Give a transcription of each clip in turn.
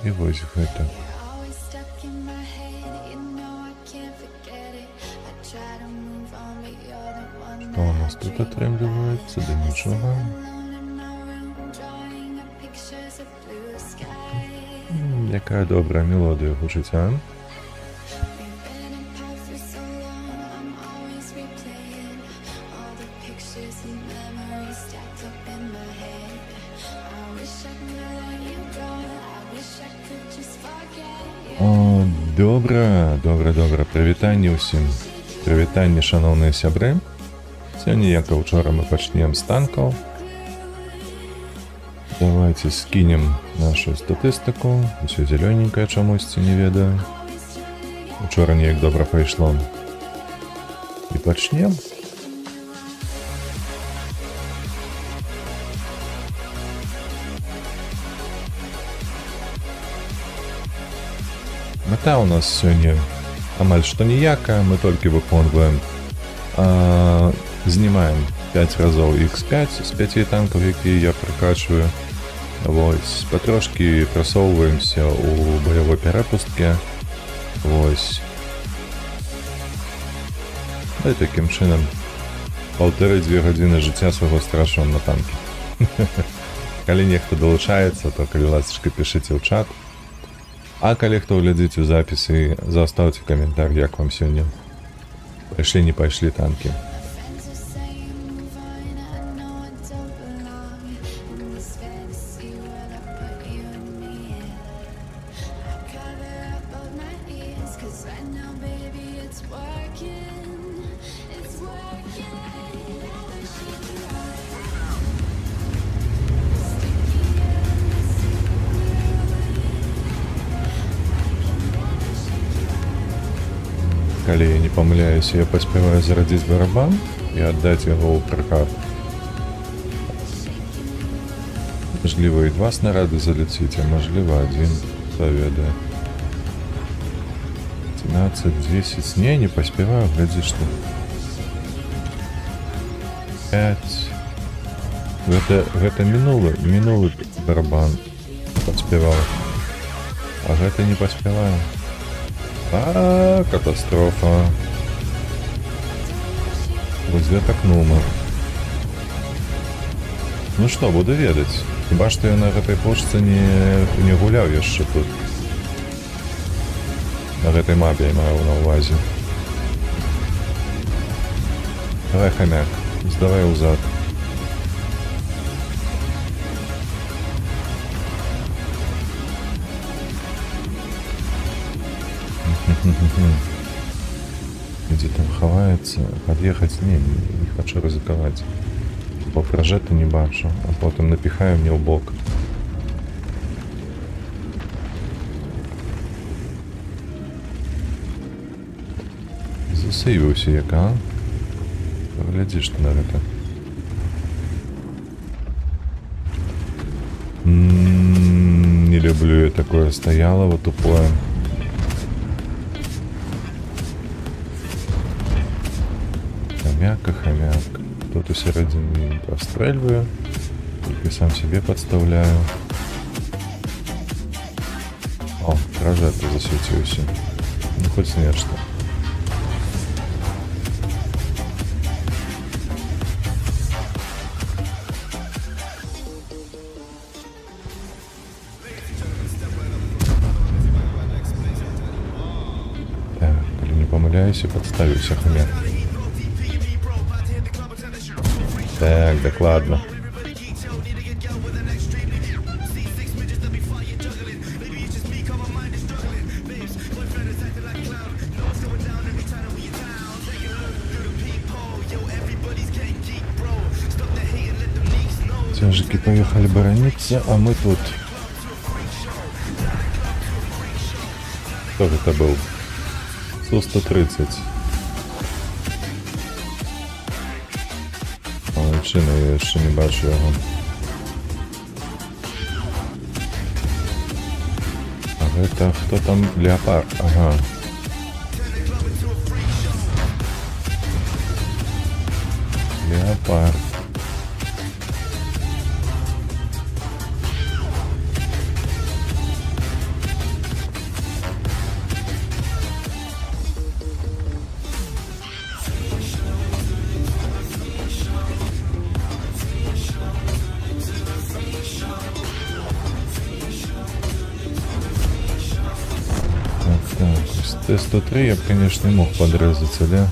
І вось гэта. Што у нас тут атрымліваецца? Да нічога. Якая добрая мелодыя гучыць, а? О, добра. Прывітанне ўсім. Прывітанне, шаноўныя сябры. Сёння, як і ўчора, мы пачнем з танкаў. Давайте скинем нашу статыстыку. Усё зелёненькае чамусьці, не ведаю. Учора неяк добра пайшло. І пачнем. Мета у нас сёння амаль што ніякая, мы толькі выконваем. Знімаем 5 разоў X5 з 5 танкаў, якія я прокачваю. Вось, патрошкі прасоўваемся ў баявой перапустке. Вось. І такім чынам 1,5-2 гадзіны жыцця свайго страчваем на танкі. Калі нехто далучаецца, то, калі ласачка, пішыце ў чат. А калі хто глядзіць у запісы, застаўце каментар, як вам сёння пайшлі, не пайшлі танкі. Калі я не памыляюся, я паспяваю зарадзіць барабан і аддаць яго ў пракат. Мажліва, і 2 снарады заляціць, а мажліва, 1, хто ведае. 12, 10, не паспяваю, глядзі, што. 5. Гэта мінулы барабан паспяваў. А гэта не паспяваю. Катастрофа. Вось гэтак нума. Ну што, буду ведаць. Хіба што я на гэтай пошце не гуляў яшчэ тут. На гэтай мапе я маю на ўвазе. Давай, хамяк, здавай ўзад. Где там хаваецца, пад'ехаць, не хочу рызыкаваць. Бо пражэта не бачу, а потым напіхаю мне ў бок. Засейвіўся як, а? Паглядзіш ты на гэта. Не люблю я такое стаялава тупое. Хомяк. Тут у середине простреливаю, только сам себе подставляю. О, прожектор засветился. Ну, хоть нечто. Так, коли не помыляюсь, подставился хомяк. Так, докладно. Тяжики поехали борониться, а мы тут. Кто же это был? Су-130. Малайчина, я еще не бачу его. А это кто там? Леопард. Ага. Леопард. С Т-103 я бы, конечно, и мог подрезаться, да?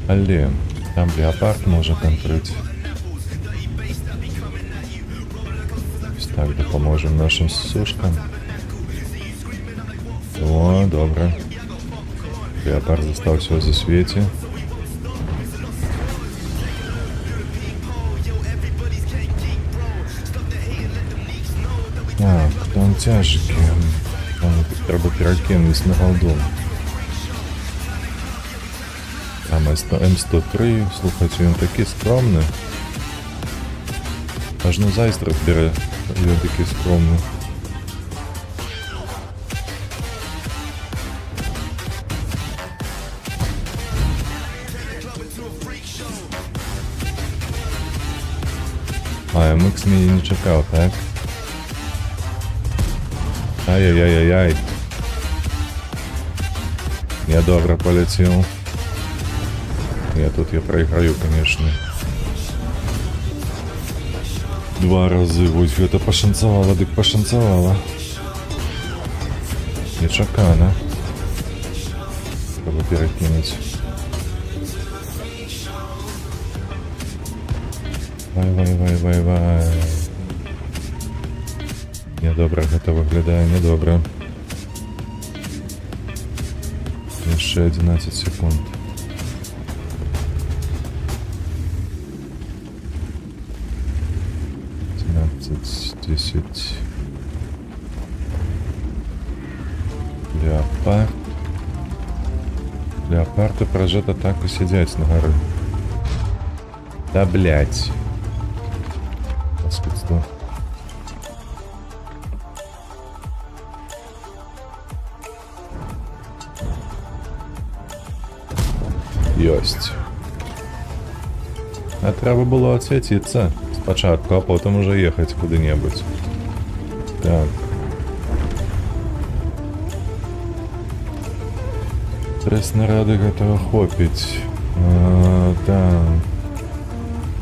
Але, там леопард может открыть. Так, допоможем нашим сушкам. О, добре. Леопард застался в засвете. Так, там тяжкі. Там треба перекинуть на голду. Там М103, слухайте, він такий скромний. Аж на зайстрах бере, він такий скромний. А, MX мені не чекав, так? Ай-яй-яй-яй-яй. Я добре полетів. Я проиграю, конечно. 2 раза, ось это пошанцевало, дик пошанцевало. Нечакано. Треба перекинуть. Вай. Недобре, гэта виглядає недобре. Ще 11 секунд. 10. Леопард. Леопард и прожет атаку сидять на горы. Да блять. Паскудство. Ёсть. А треба було отсвітитися спочатку, а потім уже їхати куди-небудь. Так. 3 снаряди готово хопить. Да.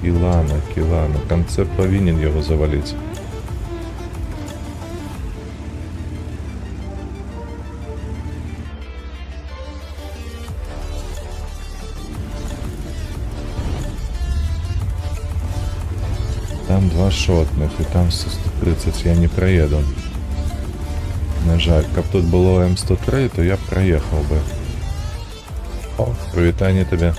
Килана. Концепт повинен його завалить. Там 2 шотних, і там 130 я не проеду. На жаль, як тут було М103, то я б проїхав би. О, привітання тобі.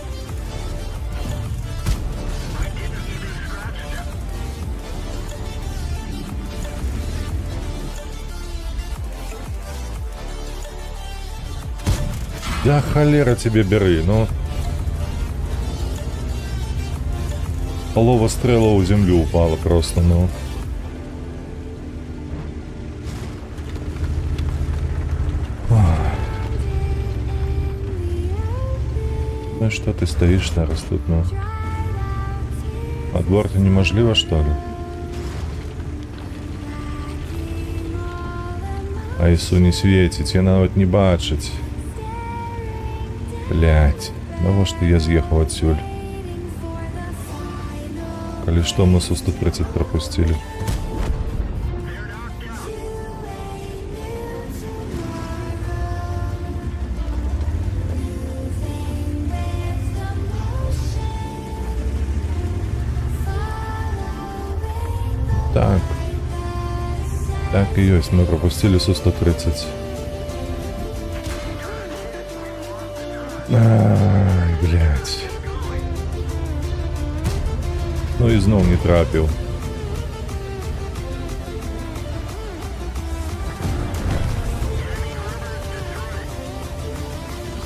Да холера тебе бери, ну. Полова стрела у землю упала просто, ну. Ну что ты стоишь зараз тут, ну? От борта неможливо, что ли? Айсу не светить, я навіть не бачить. Блять, ну что я съехал отсюда. Коли что, мы со 130 пропустили. Так. Так и есть, мы пропустили со 130. Ай, блядь. Ну і знов не трапив.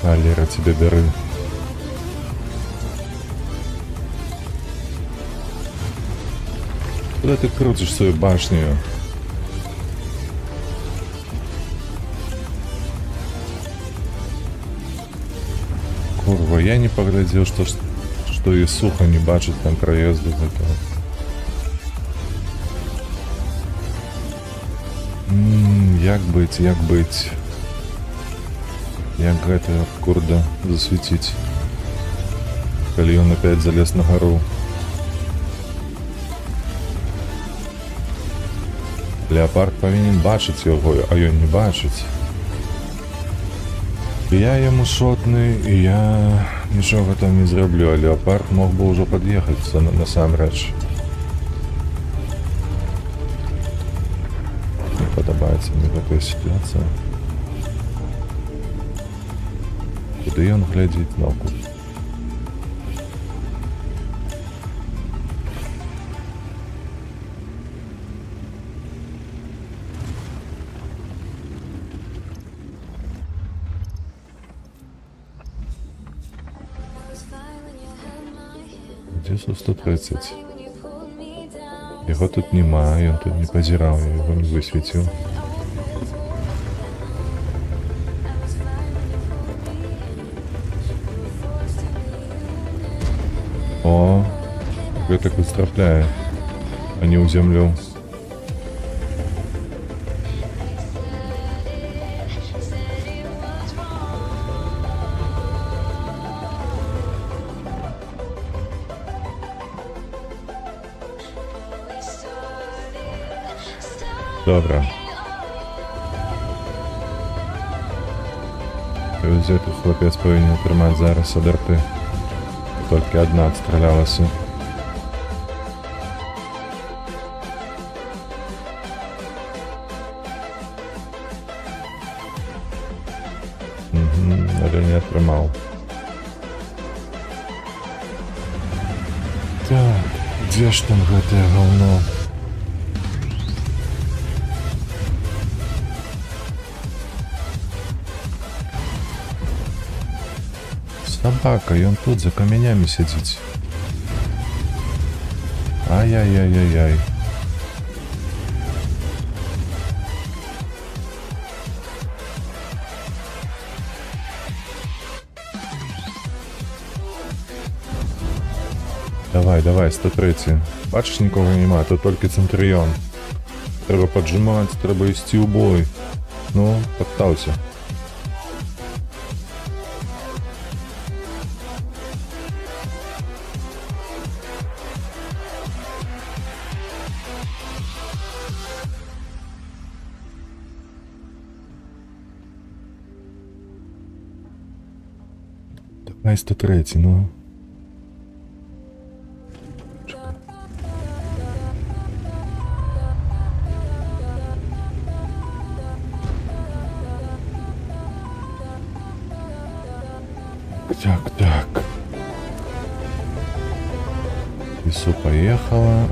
Алера, тебе бери. Куда ты крутишь свою башню? Курва, я не поглядел, что и сухо не бачит там проезду этого. Як быть? Як гэта, курда, засветить? Коли он опять залез на гору. Леапард павінен бачыць яго, а ён не бачыць. Я яму шотны, і я нічога там не зраблю, а леапард мог бы ўжо пад'ехаць насамрэч. Не падабаецца мне такая сітуацыя. Куды ён глядзіць ногу? Дзе 130? Яго тут няма, ён тут не пазіраў, я яго не высветіў. О, гэтак страпляе, а не ў зямлю. Добра. Гэты хлопец павінен атрымаць зараз ад арты. Толькі адна адстралялася. Але не атрымаў. Так, дзе ж там гэтае гаўно? Собака, ён тут за камянямі сядзіць. Ай-яй-яй-яй-яй. Давай, давай, 103. Бачыш, нікога няма, тут толькі цэнтрыён. Трэба паджимаць, трэба ісці ў бой. Ну, падтаўся. Давай 103, ну. Чекай. Так. Ису поехала.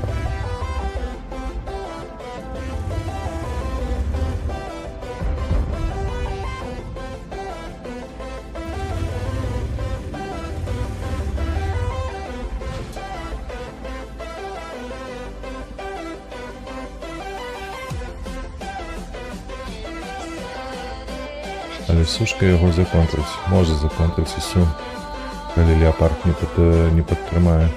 Але сушка яго законтрыць. Можа законтрыць Ісу, калі леапард не падтрымае.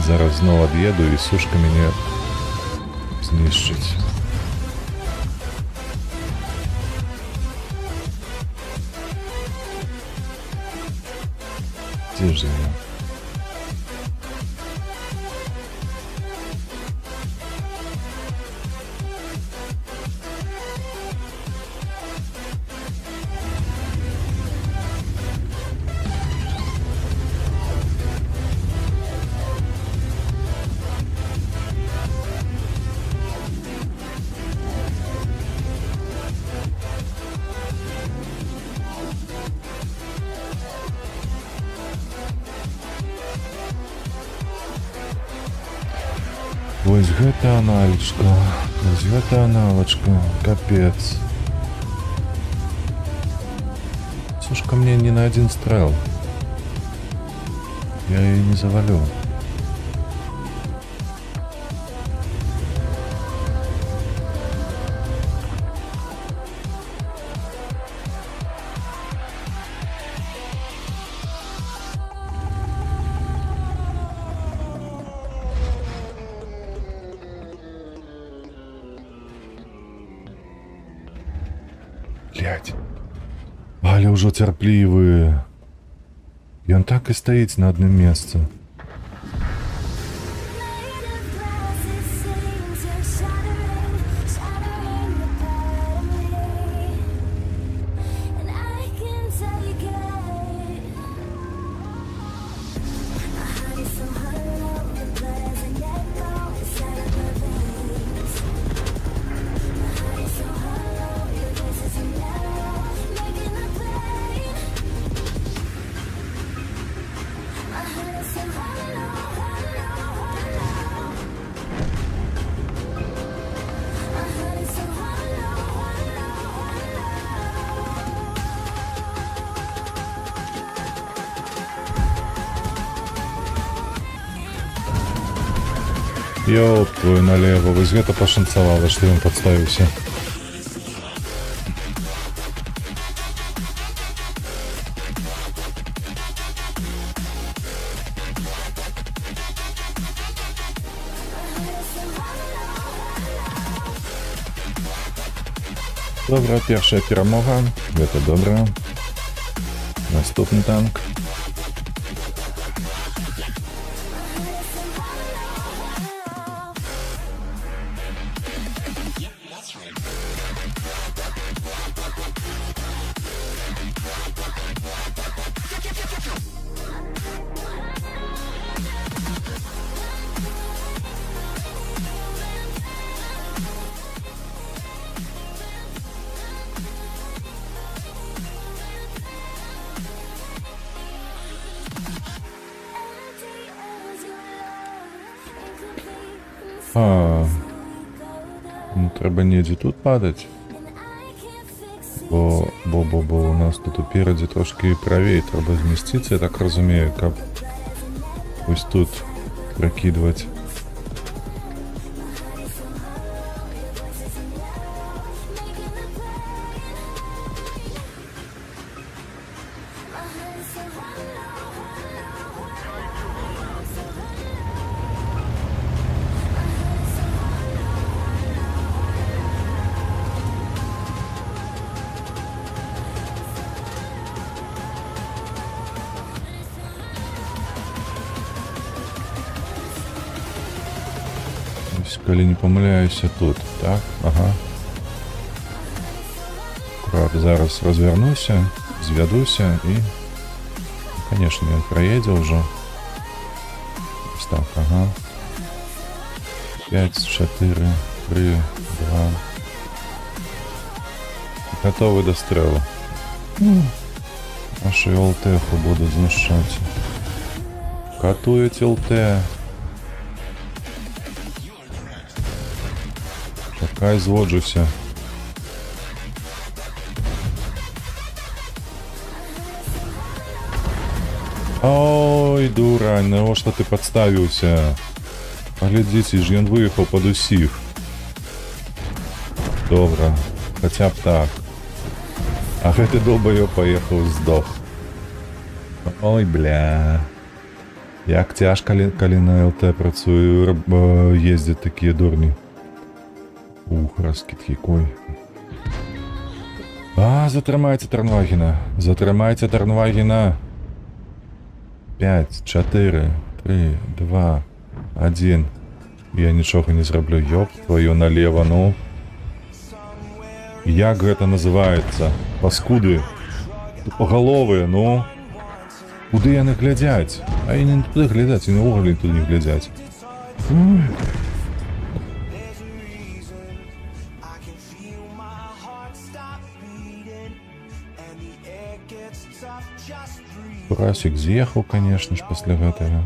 Зараз зноў ад'еду і сушка мяне знішчыць. Дзе ж я? Вось гэта аналічка, вось гэта аналачка, капец. Сушка мне не на один стрэл. Я ее не завалю. Блядь. Але ўжо цярплівыя. Ён так і стаіць на адным месцы. Ёб твою налево, вось гэта пашанцавала, што ён падставіўся. Добра, першая перамога, гэта добра. Наступны танк. Ну, трэба недзе тут падаць. Бо у нас тут уперадзе трошкі правей трэба змясціцца, я так разумею, каб вось тут пракідваць. Калі не памыляюся тут, так? Ага. Аккурат, зараз развернуся, звядуся і, конечно, ён праедзе ўжо. Так, ага. 5, 4, 3, 2. Готовы до стрэлу. Нашу ЛТ-ху будут знушаць. Катують ЛТ. Чакай, зводжуся. Ой, дурань, навошта ты падставіўся? Паглядзіце ж, ён выехаў пад усіх. Добра, хаця б так. А гэты долбаёб паехаў, здох. Ой, бля. Як цяжка, калі на ЛТ працую, ездзяць такія дурні. Ух, раскид якой. А, затрымайце Тарнвагена. Затрымайце Тарнвагена. 5, 4, 3, 2, 1. Я нічога не зраблю. Ёб твою налево, ну. Як гэта называецца? Паскуды. Тупоголовыя, ну. Куды яны глядзяць? А яны не туды глядзяць, яны ўвогуле туды не глядзяць. Бурасик з'ехаў, конечно ж, пасля гэтага.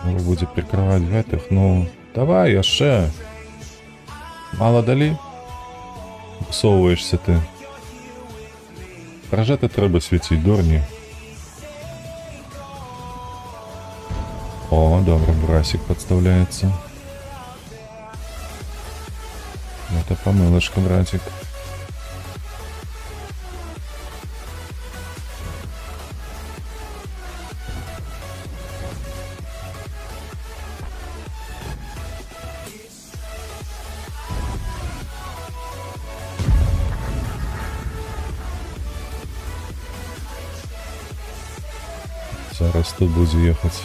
Трэба будзе прикрываць гэтых, ну, давай яшчэ. Мало далі? Высоўваешься ты. Пражэты трэба свяціць, дурні. О, добра, бурасик подставляется. Это помылочка, братик. Зараз тут будзе ехаць.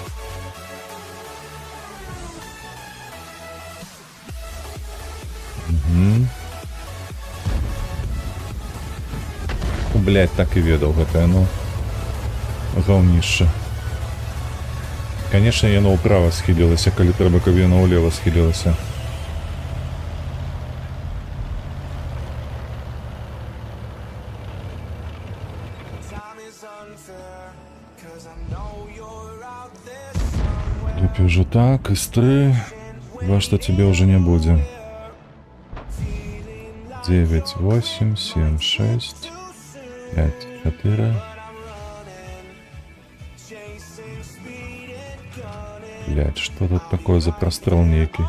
Блять, так і ведаў гэтае, ну. Гаўнішча. Конечно, яно ўправа схілілася, калі трэба, каб яно ўлева схілілася. Лепей уже так, С3. Два, что тебе уже не будет. 9, 8, 7, 6, 5, 4. Блять, что тут такое за прострел некий?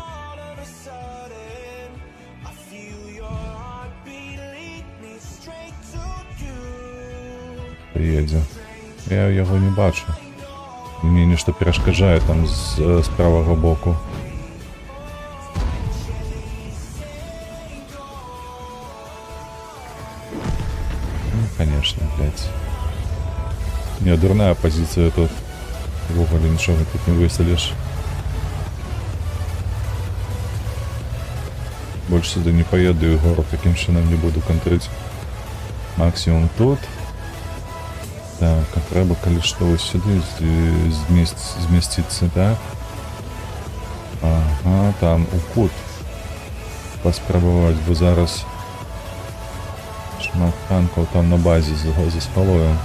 Приедзе. Я его не бачу. Мне нешта перашкаджае там з правага боку. Ну, конечно, блядь. Не, дурная позиция тут. Вовремя ничего тут не высадишь. Больше сюда не поеду и город таким чином не буду контрить. Максимум тут. Так, а треба, коли что, ось сюди зміститься, так? Ага, там у кут. Поспробувати, бо зараз шмат танків там на базі за скалою.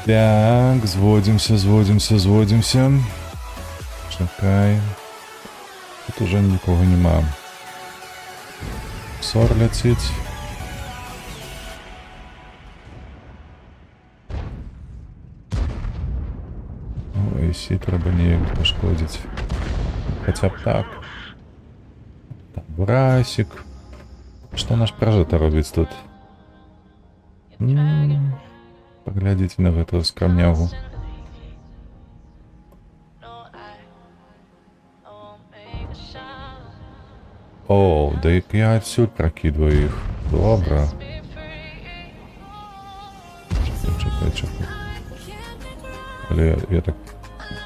Так, зводимся. Чекай. Тут уже нікого нема. Сор летить. Ой, треба неяк пошкодить. Хотя б так. Там бурасик. Что наш прожета робить тут? Поглядите на эту скромнягу. О, да и я отсюда прокидываю их. Добро. Чекай. Але я так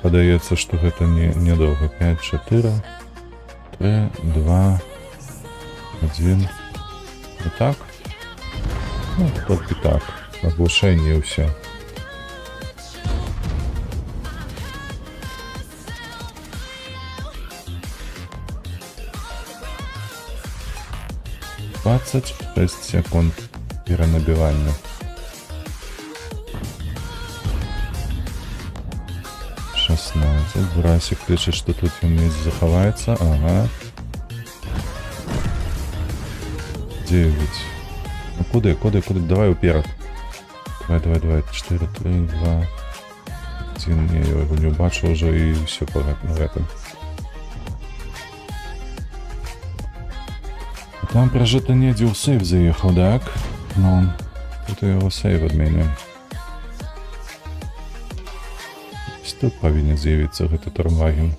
подається, что это недолго. 5, 4, 3, 2, 1. Вот так? Ну, только так. Оглушение и все. — 26 секунд перенабивания. Брасик пишет, что тут он не заховается. Ага. 9. Ну куда? Давай уперед. Давай. 4, 3, 2. 1. Не, я его не убачу уже и все по этом. Там прожито неділ сейв заехал, так? Ну, тут его сейв отменим. Тут повинен з'явитися гэты Торнваген.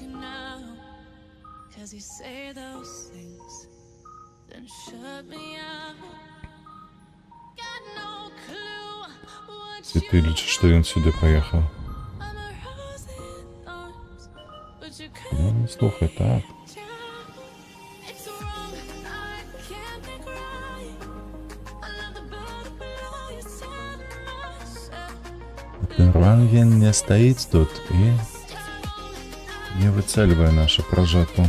Ты лічиш, что ён сюда поехал? Ну, слухай, так. Торнваген не стоит тут и не выцеливая нашу прожету.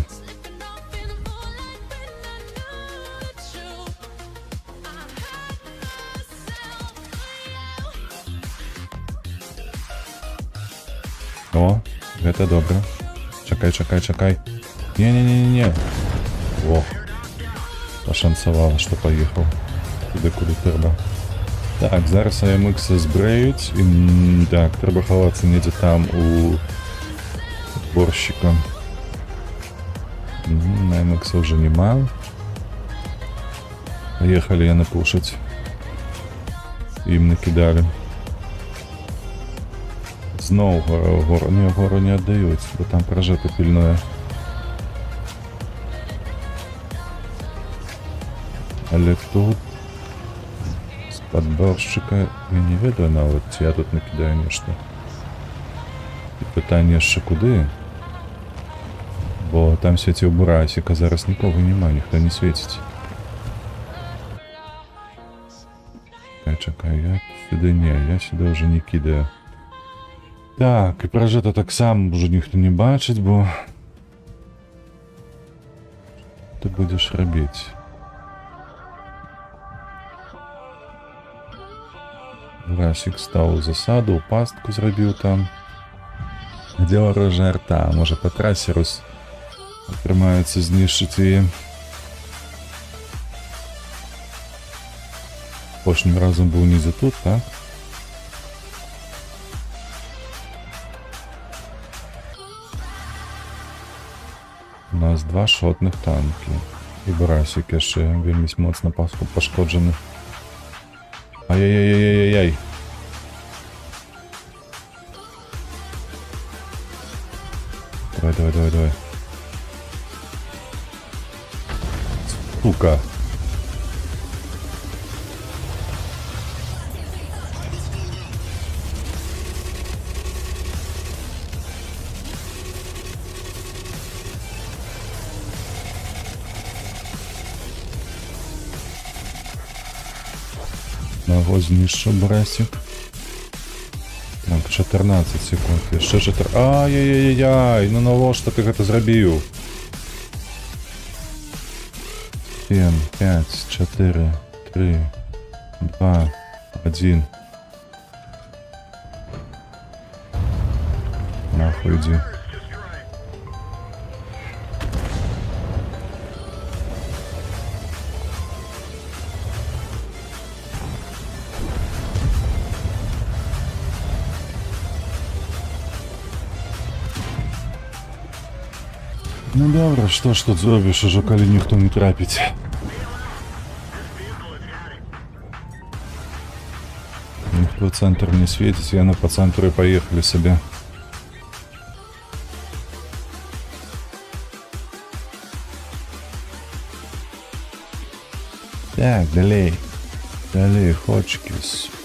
О, это добро. Чекай. Не. О, пошансовало, что поехал. Куди треба. Так, зараз АМХ збреють. І, так, треба ховатися недзе там у борщика. На АМХ вже нема. Поехали я напушить. Им накидали. Знову гору не отдають, бо там прожето пильное. Але тут Падборшчыка я не ведаю нават, ці я тут накідаю нешта. І пытанне яшчэ куды? Бо там свяціў бурасік, а зараз нікога няма, ніхто не свеціць. Чакай, я сюды не, я сюды ўжо не кідаю. Так, і пражэта таксама ўжо ніхто не бачыць, бо ты будзеш рабіць. Бурасік стаў у засаду, пастку зрабіў там. Дзе варожая арта, можа па трасе рус атрымаецца знішчыць яе. Апошнім разам быў не за тут, так? У нас два шотных танкі. І бурасік яшчэ вельмі моцна пашкоджаны. Ай-яй-яй-яй-яй-яй. Давай. Сука. Наго знішчу бурасік. Так, 14 секунд. Яшчэ 4... Ай-яй-яй-яй! Ну навошта ты гэта зрабіў? 7, 5, 4, 3, 2, 1. Нахуй иди. Ну добра, што ж тут зробіш, ужо калі ніхто не трапіць. Ніхто цэнтр не свеціць, яны па цэнтру і паехалі сабе. Так, далей. Далей, Ходжкінс.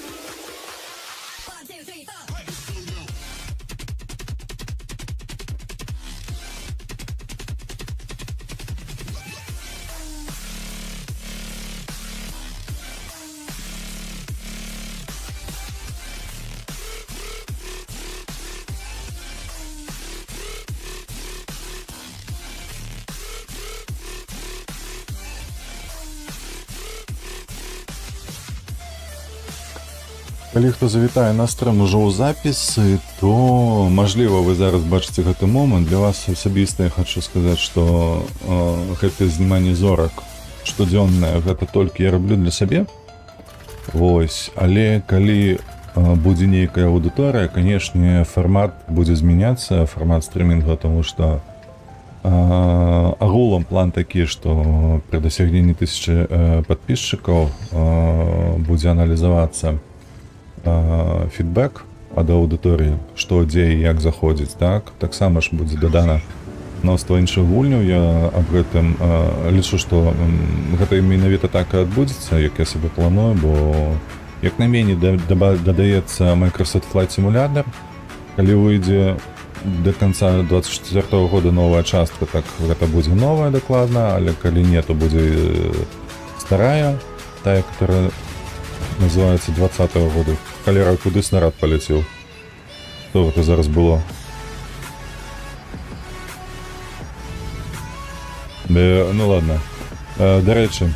Калі хто завітае на стрым ужо ў запісы, то, мажліва, вы зараз бачыце гэты момант. Для вас асабіста я хочу сказаць, што гэтае зніманне зорак штодзённае, гэта толькі я раблю для сябе. Вось, але калі будзе нейкая аўдыторыя, канешне, фармат будзе змяняцца, фармат стрымінга, тому што агулам план такі, што пры дасягненні 1000 падпісчыкаў будзе аналізавацца фідбэк ад аўдыторыі, што, дзе і як заходзіць, так? Таксама ж будзе дадана мноства іншых гульняў. Я аб гэтым лічу, што гэта менавіта так і адбудзецца, як я сабе планую, бо як найменей дадаецца Microsoft Flight Simulator. Калі выйдзе до конца 24 года новая частка, так гэта будзе новая дакладна, але калі не, то будзе старая, тая, которая называется 20-го года. Халера, куды снарад полетел? Что это зараз было? Ну ладно. До рэчы,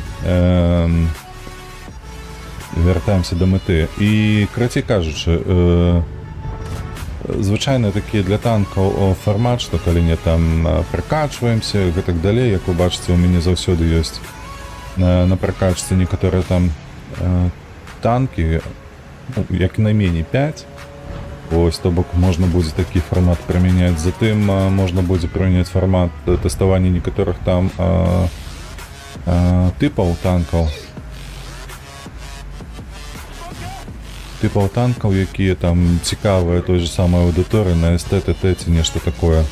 вяртаемся до мэты. І, крацей кажучы, звычайна такі для танкаў фармат, што калі не там пракачваемся, гэтак далей, як вы бачыце, у мяне заўсёды ёсць на пракачцы некаторыя там танкі, як найменей 5. Ось, то бок можна будзе такі фармат прымяняць. Затым можна будзе прыняць фармат тэставання некаторых там тыпаў танкаў. Тыпаў танкаў, якія там цікавыя той же самой аўдыторыі на СТ, ТТ ці нешта такое.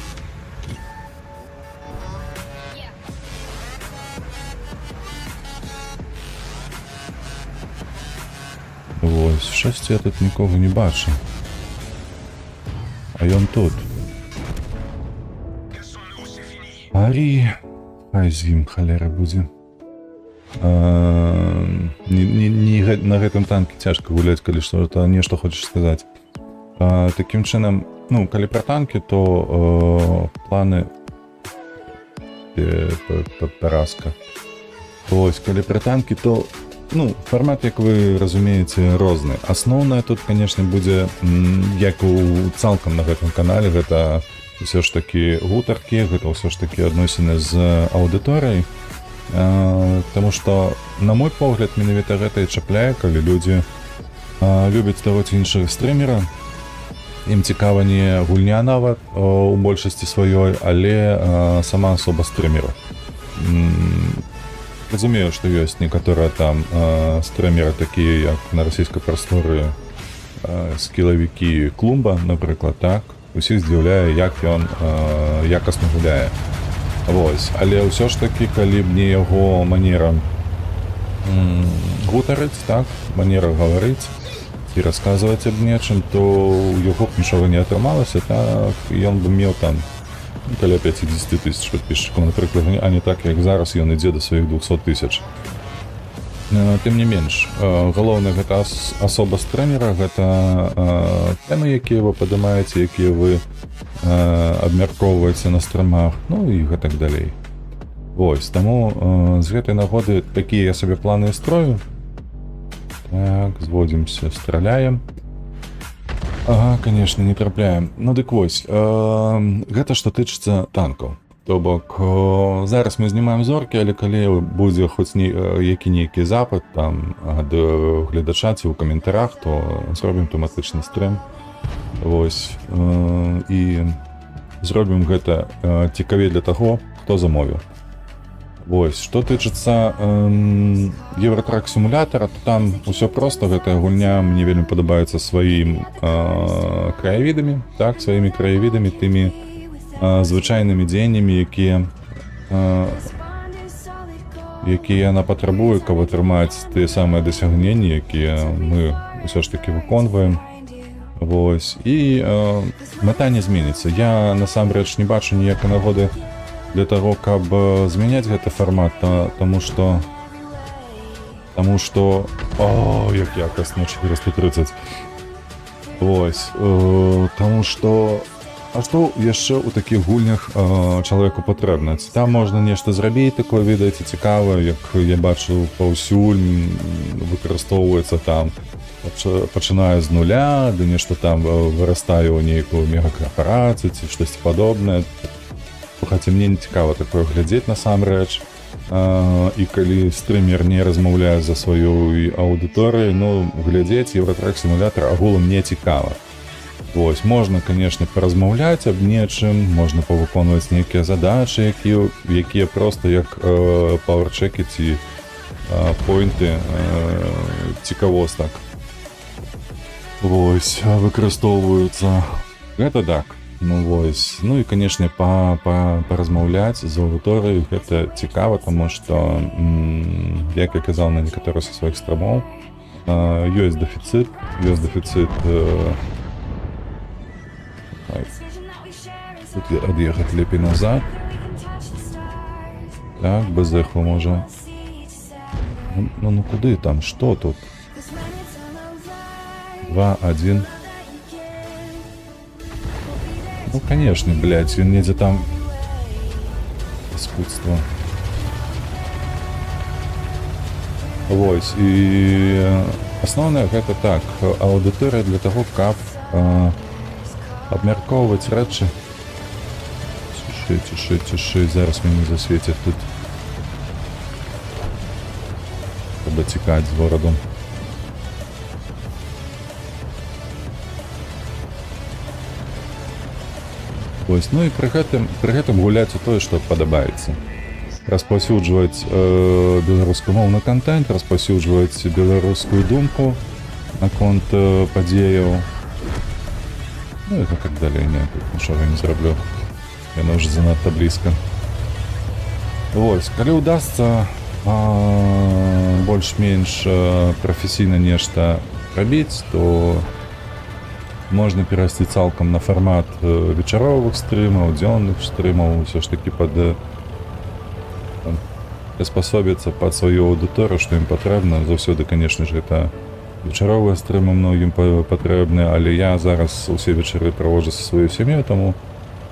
Вось, шчасце, я тут нікога не бачу. А ён тут. Арі. Хай з ім халера будзе. На гэтым танке цяжка гуляць, калі што-то нешта хочаш сказаць. Такім чынам, ну, калі пра танкі, то планы паразка. Ось, калі пра танкі, то ну, фармат, як вы разумееце, розны. Асноўнае тут, канешне, будзе, як у цалкам на гэтым канале, гэта ўсё ж такі гутаркі, гэта ўсё ж такі адносіны з аўдыторыяй. Таму што, на мой погляд, менавіта гэта і чапляе, калі людзі любяць таго ці іншага стрымера. Ім цікава не гульня нават у большасці сваёй, але сама асоба стрымера. Разумею, што ёсць некаторыя там стрымеры такія, як на расійскай прасторы скілавікі Клумба, напрыклад, так. Усіх здзіўляе, як ён якасна гуляе. Вось, але ўсё ж такі, калі б не яго манера гутарыць, так, манера гаварыць і расказваць аб нечым, то ў яго б нічога не атрымалася, так, ён бы меў там каля 50 тысяч подписчиков, напрыклад, а не так, як зараз ён ідзе да сваіх 200 тысяч. Тым не менш, галоўнае, гэта асоба стрымера, гэта тэмы, якія вы падымаеце, якія вы абмяркоўваеце на стрымах, ну і гэтак далей. Вось, таму з гэтай нагоды такія я сабе планы строю. Так, зводзімся, страляем. Ага, конечно, не трапляем. Ну дык вось, гэта што тычыцца танкаў. То бок, зараз мы знімаем зоркі, але калі будзе хоць які-нейкі запад там ад гледача ці ў каментарах, то зробім тэматычны стрым. Вось, і зробім гэта цікавей для таго, хто замовіў. Вось, што тычыцца Евротрак сімулятара, то там усё проста, гэтая гульня мне вельмі падабаецца сваім краявідамі, так, сваімі краявідамі, тымі звычайнымі дзеяннямі, якія яна патрабуе, каб атрымаць тыя самыя дасягненні, якія мы ўсё ж такі выконваем. Вось, і мэта не зменіцца. Я насамрэч не бачу ніякай нагоды для таго, каб змяняць гэты фармат, таму што... О, як якасна, 430. Вось, таму што... А што яшчэ ў такіх гульнях чалавеку патрэбна? Там можна нешта зрабіць, такое, ведаеце, цікавае, як я бачу паўсюль, выкарыстоўваецца там, пачынае з нуля, ды нешта там вырастае ў нейкую мегакарпарацыю ці штосьці падобнае. Хаця мне не цікава такое глядзець насамрэч. І калі стрымер не размаўляе за сваю аўдыторыю, ну, глядзець Евротрак сімулятар агулам не цікава. Вось, можна, канешне, паразмаўляць аб нечым, можна павыконваць нейкія задачы, якія проста як пауэрчекі ці пойнты цікавостак. Вось, выкарыстоўваюцца. Гэта так. Ну вось, ну і, канешне, паразмаўляць з аўдыторыяй, гэта цікава, таму што, як я казаў на некаторых са сваіх страмоў, ёсць дэфіцыт, тут ад'ехаць лепей назад. Так, без эху можа. Ну куды там, што тут? 2, 1. Ну, конечно, блядь, ён недзе там... Искусство. Вось, і... Асноўнае гэта так, аўдыторыя для таго, каб абмяркоўваць рэчы. Цішэй, зараз мяне засвецяць тут. Трэба цікаць з горадом. Вось, ну і пры гэтым гуляць у тое, што падабаецца. Распаўсюджваць беларускамоўны контент, распаўсюджваць беларускую думку наконт падзеяў. Ну і так далей, не, тут нічога не зраблю. Яно ўжо занадта блізка. Вось, калі ўдасца больш-менш прафесійна нешта рабіць, то можна перайсці цалкам на фармат вечаровых стрымаў, дзённых стрымаў, усё ж такі прыспасобіцца пад сваю аўдыторыю, што ім патрэбна. Заўсёды, канешне ж, гэта вечаровыя стрымы многім патрэбны, але я зараз усе вечары праводжу са сваёй сям'ёй, таму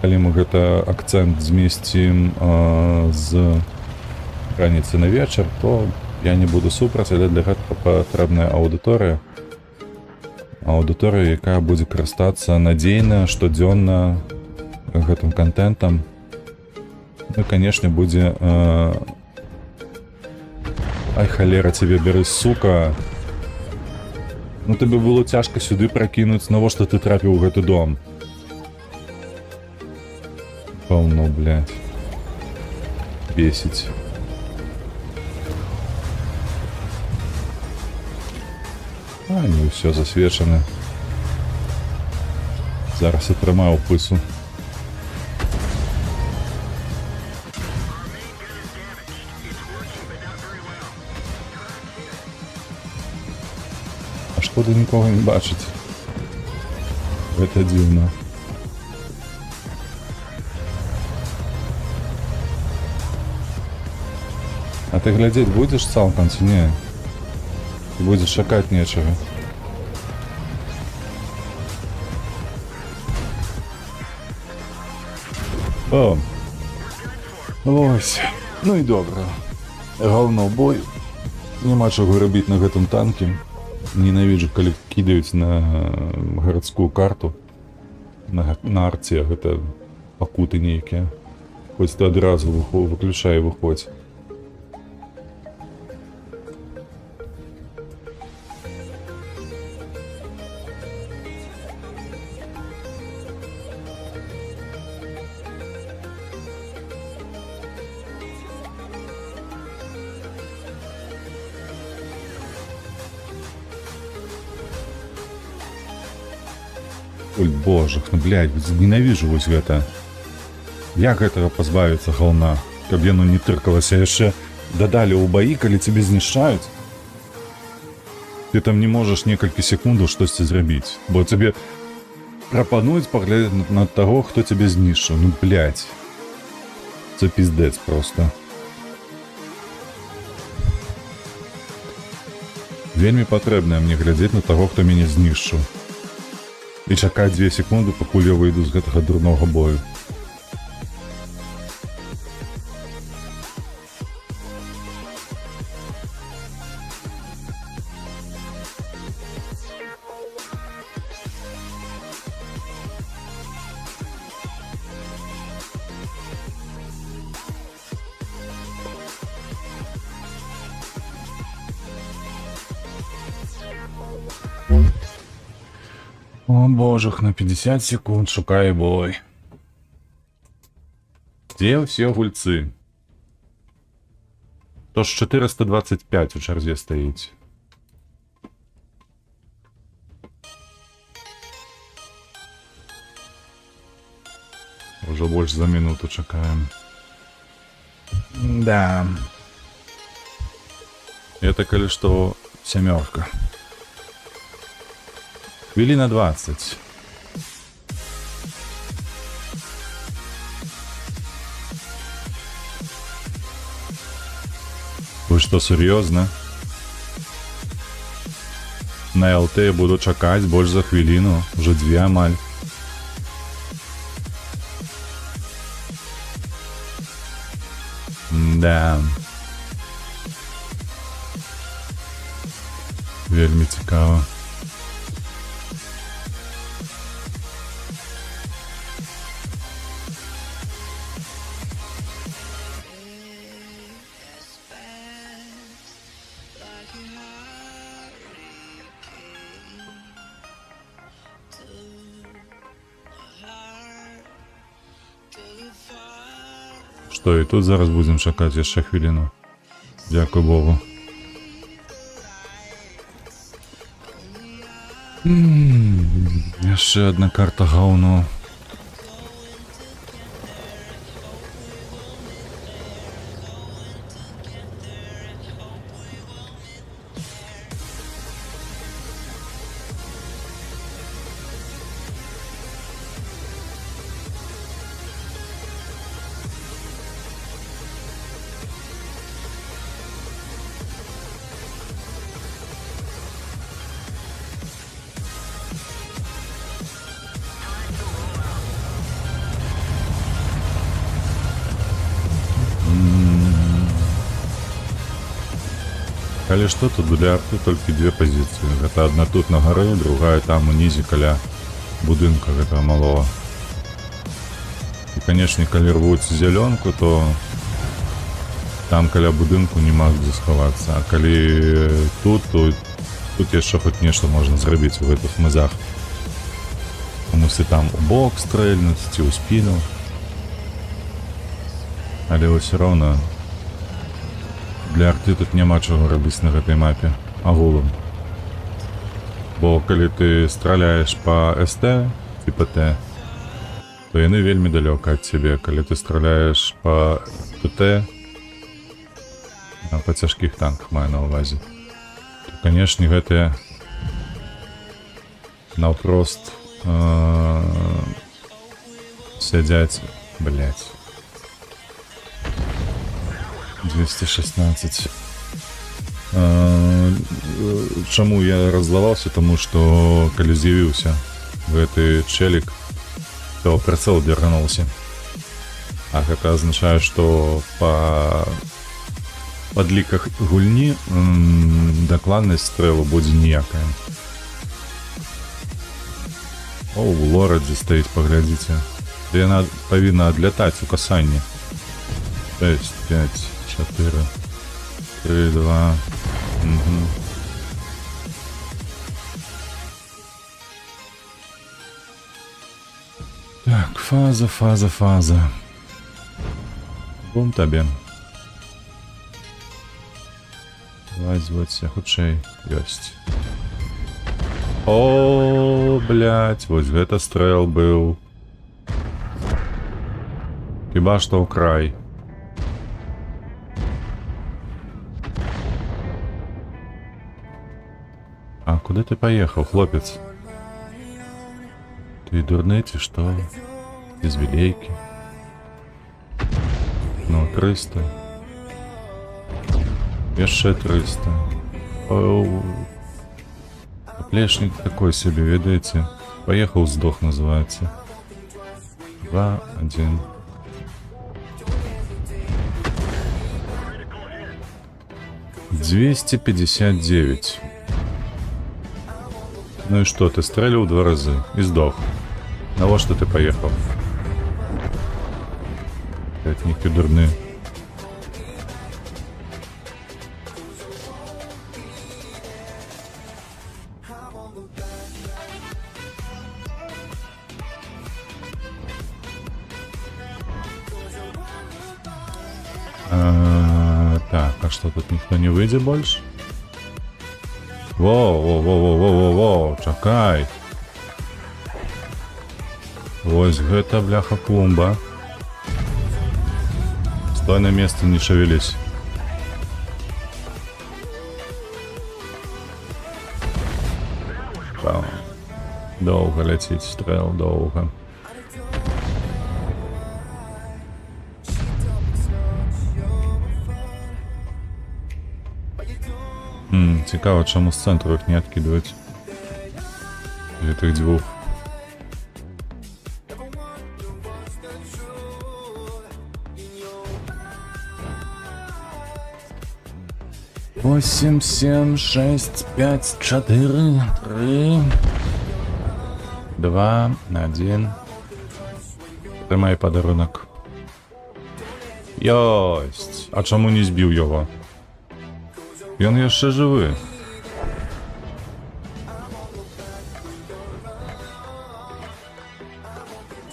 калі мы гэта акцэнт змесцім з раніцы на вечар, то я не буду супраць, але для гэтага патрэбная аўдыторыя, якая будзе карыстацца надзейна, штодзённа гэтым кантэнтам. Ну і, канешне, будзе ай, халера цябе бяры, сука. Ну табе было цяжка сюды пракінуць, навошта ты трапіў у гэты дом? Паўно, блядь. Бесіць. А, не ўсё засвечана. Зараз атрымаў пысу. А шкода нікога не бачыць. Гэта дзіўна. А ты глядзець будзеш цалкам ці не? Ты будзеш чакаць нечага. О! Ось. Ну і добра. Галоўна ў бой. Няма чаго рабіць на гэтым танке. Ненавіджу, калі кідаюць на гарадскую карту. На арце гэта пакуты нейкія. Хоць ты адразу выключай і выходзь. Ой, божах, ну, блядь, ненавіжу вось гэта. Як гэтага пазбавіцца гална? Каб яно не тыркалася, яшчэ дадалі ў баі, калі цябе знішчаюць. Ты там не можаш некалькі секундаў штосьці зрабіць, бо цябе прапануюць паглядаць на таго, хто цябе знішчыў. Ну, блядь. Це піздец проста. Вельмі патрэбна мне глядзець на таго, хто мяне знішчыў. І чакаць 2 секунды, пакуль я выйду з гэтага дурнога бою. О божах, на 50 секунд шукае бой. Дзе ўсе гульцы? То ж 425 у чарзе стаіць. Ужо больш за мінуту чакаем. Да. Это калі што сямёрка. Хвіліна 20. Вы што, сур'ёзна? На ЛТ я буду чакаць больш за хвіліну, уже 2 амаль. Да. Вельмі цікава. Што, і тут зараз будзем чакаць яшчэ хвіліну. Дзякуй Богу. Яшчэ адна карта гаўно. Калі што, тут для арты толькі две пазіцыі. Гэта адна тут на гары, другая там унізе каля будынка гэтага малого. І, канешне, калі рвуць зялёнку, то там каля будынку нема дзе схавацца. А калі тут, то тут яшчэ хоць нешта можна зрабіць у гэтых мызах. Камусі там у бок стрэльнуць ці ў спіну. Але ўсё роўна для арты тут няма чаго рабіць на гэтай мапе агулам. Бо калі ты страляеш па СТ ці па Т, то яны вельмі далёка ад цябе. Калі ты страляеш па ПТ, па цяжкіх танках маю на ўвазе, то, канешне, гэтыя наўпрост сядзяць, блядь. 216. Чаму я раззлаваўся? Таму што калі з'явіўся гэты чэлік, то прыцэл дергануўся. А гэта азначае, што па падліках гульні дакладнасць стрэлу будзе ніякая. О, лора дзе стаіць, паглядзіце. Яна павінна адлятаць у касанні. 6, 5, 4, 3, 2. Так, фаза. Бум табе. Давай зводься хутчэй. Ёсць. О, блядь, вось гэта стрэл быў. Хіба што ў край. А куды ты паехаў, хлопец? Ты дурны ці што? Ты з вілейкі? Ну, 300. Яшчэ 300. Оу. Плешник такой себе, ведаеце? Поехал, сдох, называется. 2, 1. $259. Ну и что, ты стрелил 2 раза и сдох. На во что ты поехал? Этники дурные. Так, а что, тут никто не выйдет больше? Воу, чакай. Вось гэта, бляха, клумба. Стой на месте, не шевелись. Долго летит стрел, долго. Цікаво, чому з центру їх не відкидують. Для тих двох. Восемь, 7, 6, 5, 4, 3, 2, 1. Тримай подарунок. Ёсть. А чому не збив його? Ён яшчэ жывы.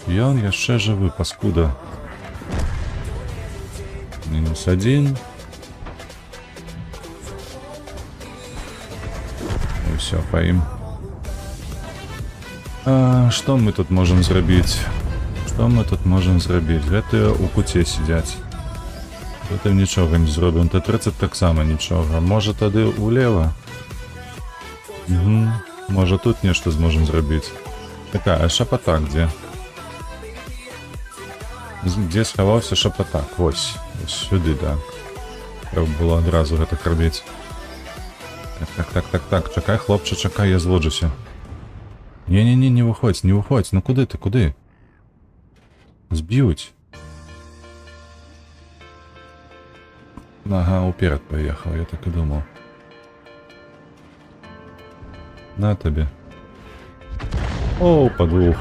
Ён яшчэ жывы, паскуда. -1. І все, паім. Што мы тут можам зрабіць? Гэтыя у куце сядзяць. Гэтым нічога не зробім. Т-30 таксама нічога. Можа тады улева? Можа тут нешта зможам зрабіць. Такая, шапатак дзе? Дзе схаваўся шапатак? Вось. Сюды, да. Трэба было адразу гэтак рабіць. Так. Чакай, хлопча, чакай, я зводжуся. Не, не выходзь. Ну куды ты, куды? Зб'юць. Ага, уперед поехал, я так и думал. На тобі. О, по двох.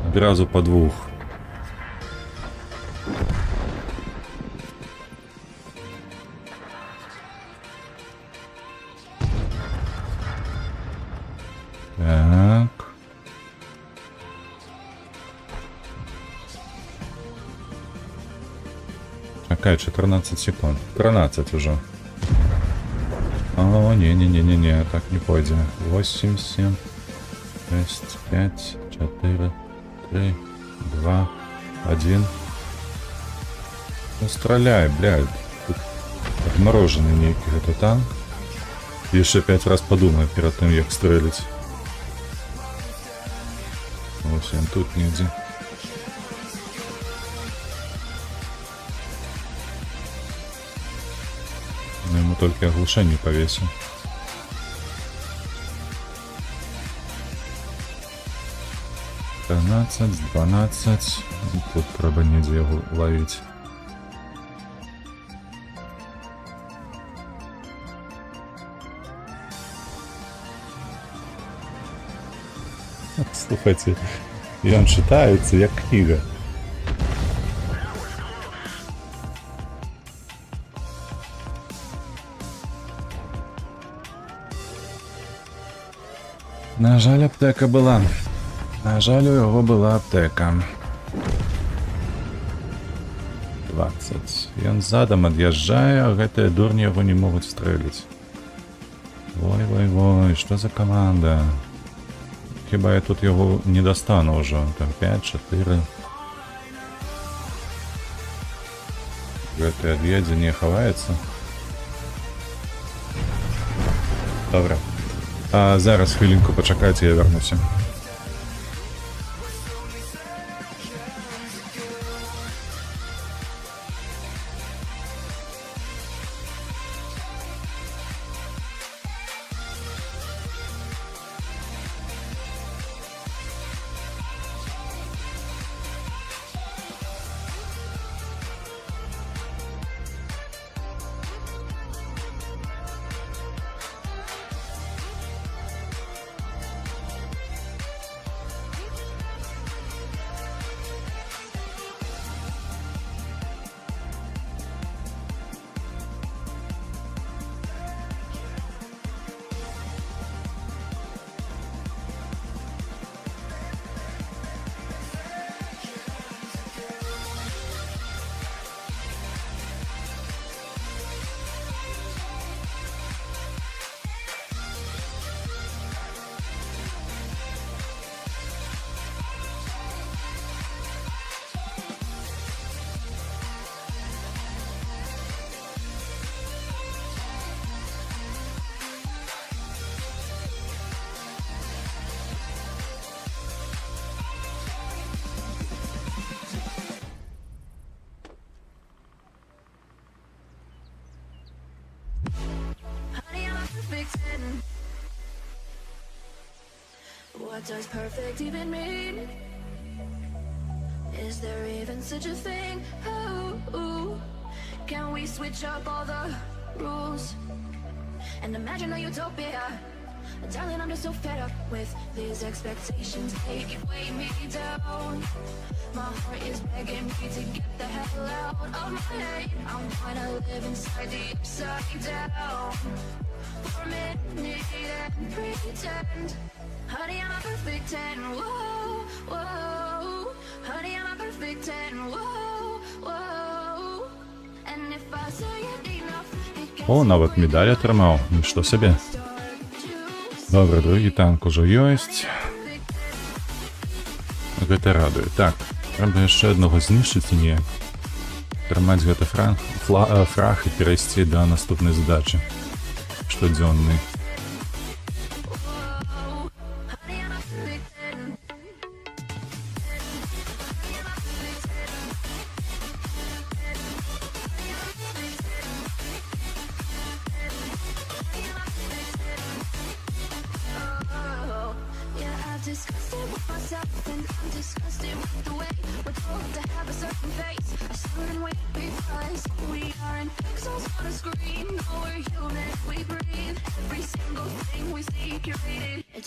Одразу по двох. Так. Чекай, 14 секунд. 13 уже. О, не, так не пойдет. 8, 7, 6, 5, 4, 3, 2, 1. Ну, стреляй, блядь. Тут отмороженный некий это танк. Еще 5 раз подумай перед тем, как стрелять. Вовсе тут нигде. Но ему только оглушение повесил. «13, 12. Тут треба ніде ловить. Слухайте, и он читается, як книга. На жаль, аптека була. На жаль, у його була аптека. 20. І він задом від'їжджає, а гэтыя дурні його не можуть стрелять. Ой, що за команда? Хіба я тут його не достану вже. Там 5, 4. Гэтый від'їзді не ховається. Добре. А зараз хвилинку почекайте, я вернуся. What does perfect even mean? Is there even such a thing? Ooh, can we switch up all the rules and imagine a utopia? Darling, I'm just so fed up with these expectations. They weigh me down. My heart is begging me to get the hell out of my head. I'm gonna live inside the upside down for a minute and pretend. Honey, I'm a perfect 10. Whoa, whoa. Honey, I'm a perfect 10. Whoa, whoa. And if I say it enough, it gets О, навіть медаль отримав. Нічого собі. Добре, другий танк уже есть. Гэта радує. Так, треба ще одного знищити, ні. Тримати гэта фраг і перейти до наступної задачі. Штоденний. Disgusted with myself and I'm disgusted with the way we're told to have a certain face, a certain way, because we aren't pixels on a screen. No, we're human, we breathe every single thing we see. You're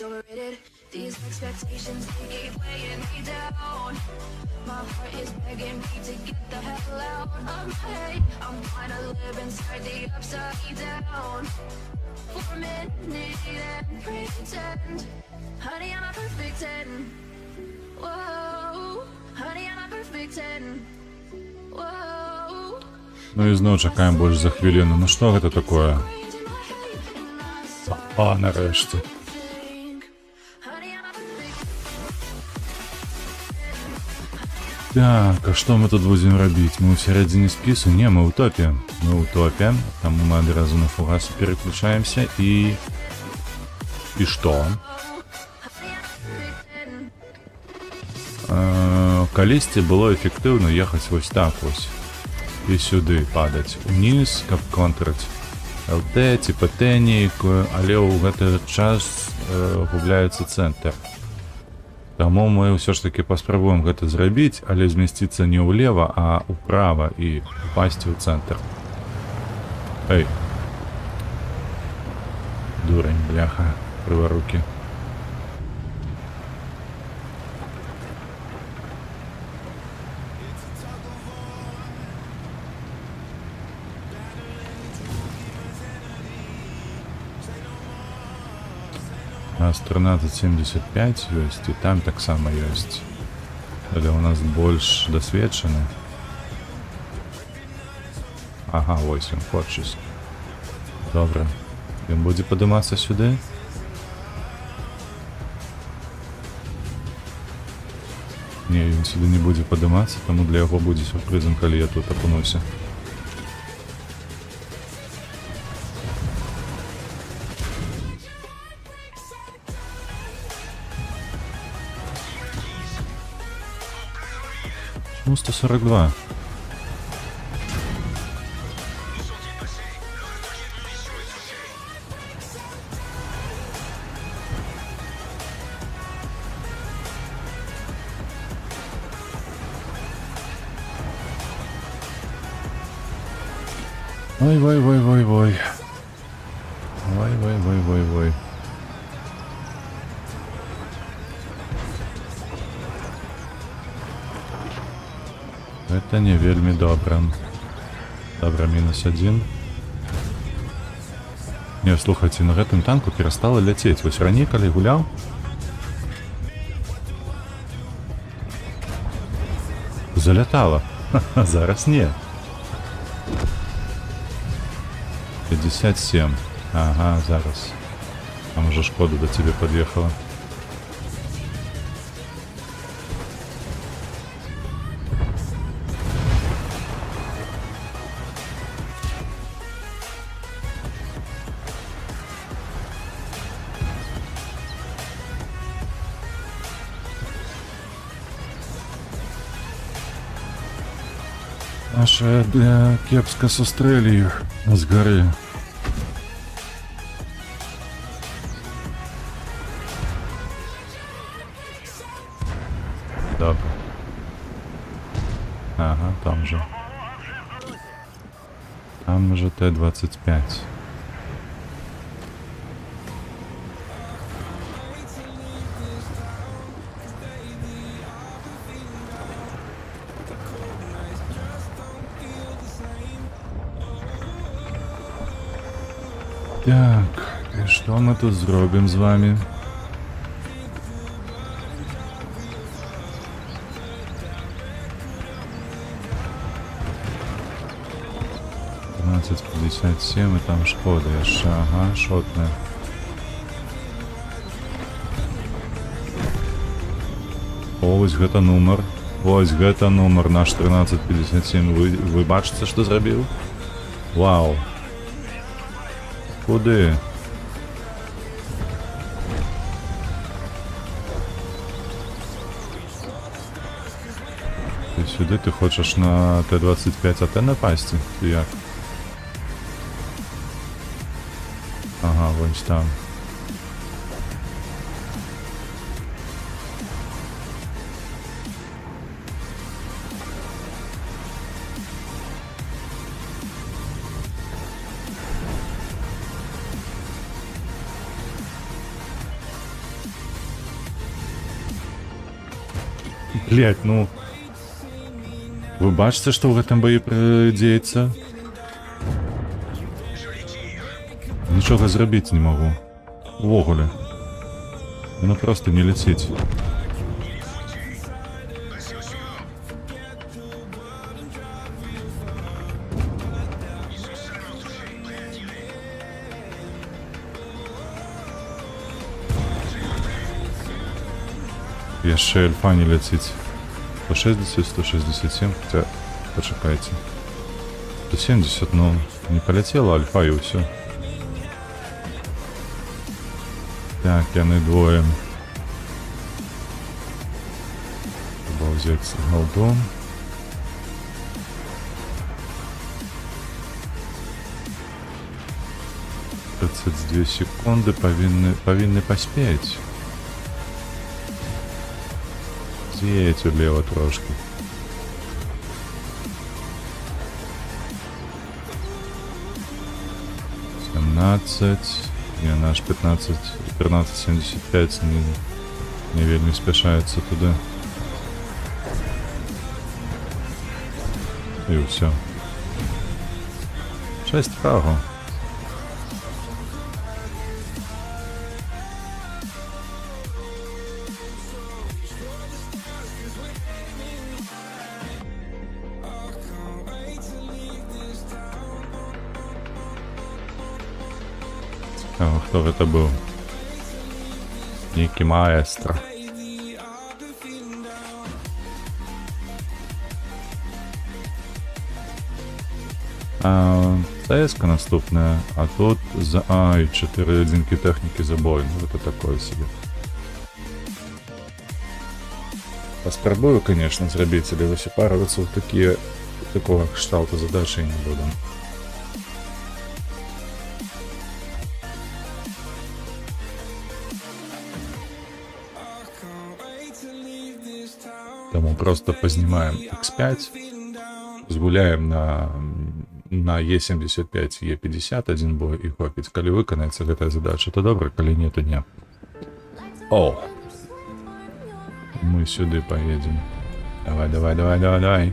it's overrated. These expectations, they keep weighing me down. My heart is begging me to get the hell out of my head. I'm trying to live inside the upside down for a minute and pretend, honey, I'm a perfect 10. Whoa, honey, I'm a perfect 10. Whoa. Ну і зноў чакаем больш за хвіліну. Ну што гэта такое? А, нарэшце. Так, а што мы тут будзем рабіць? Мы ў сярэдзіне спісу? Не, мы ў топе. Мы ў топе, таму мы адразу на фугасы переключаемся і... І што? Калісьці было эфектыўна ехаць вось так вось. І сюды падаць уніз, каб контраць ЛТ, типа Т нейкую, але ў гэты час губляецца цэнтр. Таму мы ўсё ж таки паспрабуем гэта зрабіць, але змясціцца не ўлева, а ўправа і упасці ў цэнтр. Эй. Дурань, бляха, крыварукі. У нас 1375 ёсць, і там таксама ёсць. Але у нас больш дасведчаны. Ага, вось ён, хочусь. Добра. Ён будзе падымацца сюды? Не, ён сюды не будзе падымацца, таму для яго будзе сюрпрызам, калі я тут апынуся. Ну, 142. Ой. Ой. Это не вельмі добра. Добра, -1. Не, слухайце, на гэтым танку перастала ляцець. Вось раней, калі гуляў, залятала. А зараз не. 57. Ага, зараз. А можа шкода до тебе подъехала. Наша кепска сустрэлі іх з гары. Добре. Ага, там же. Там же Т-25. Так, і што мы тут зробім з вами? $12.57, і там шкода яшчэ, ага, шотная. О, вось гэта нумар. Вось гэта нумар, наш 1357. Вы бачыце, што зрабіў? Вау. Куды? Ты сюди, ти хочеш на Т-25 АТ напасти? Ти як? Ага, вось там. Блять, ну... Вы бачыце, што ў гэтым баі дзеецца? Нічога зрабіць не магу. Увогуле. Яно проста не ляціць. Яшчэ альфа не ляціць. 160, 167, хотя... Почекайте. 170, ну... Не полетела альфа и все. Так, яны двое. Треба взять голду. «32 секунды повинны поспеть. З'їдь вліво трошки. Не, наш 15.75 не вельми спешается туда. И все. 6 фрагов. Кто это был? Некий маэстро. ЦСК наступная, а тут за... и 4 одинки техники за бой. Ну, это такое себе. Поспробую, конечно, зробить, але запарываться в такого кшталта задачи не буду. Тому просто познімаем X5, згуляем на Е75, Е50 один бой і хопить. Коли виконається гэтая задача, то добре, коли ні, то ні. О! Мы сюда поедем. Давай.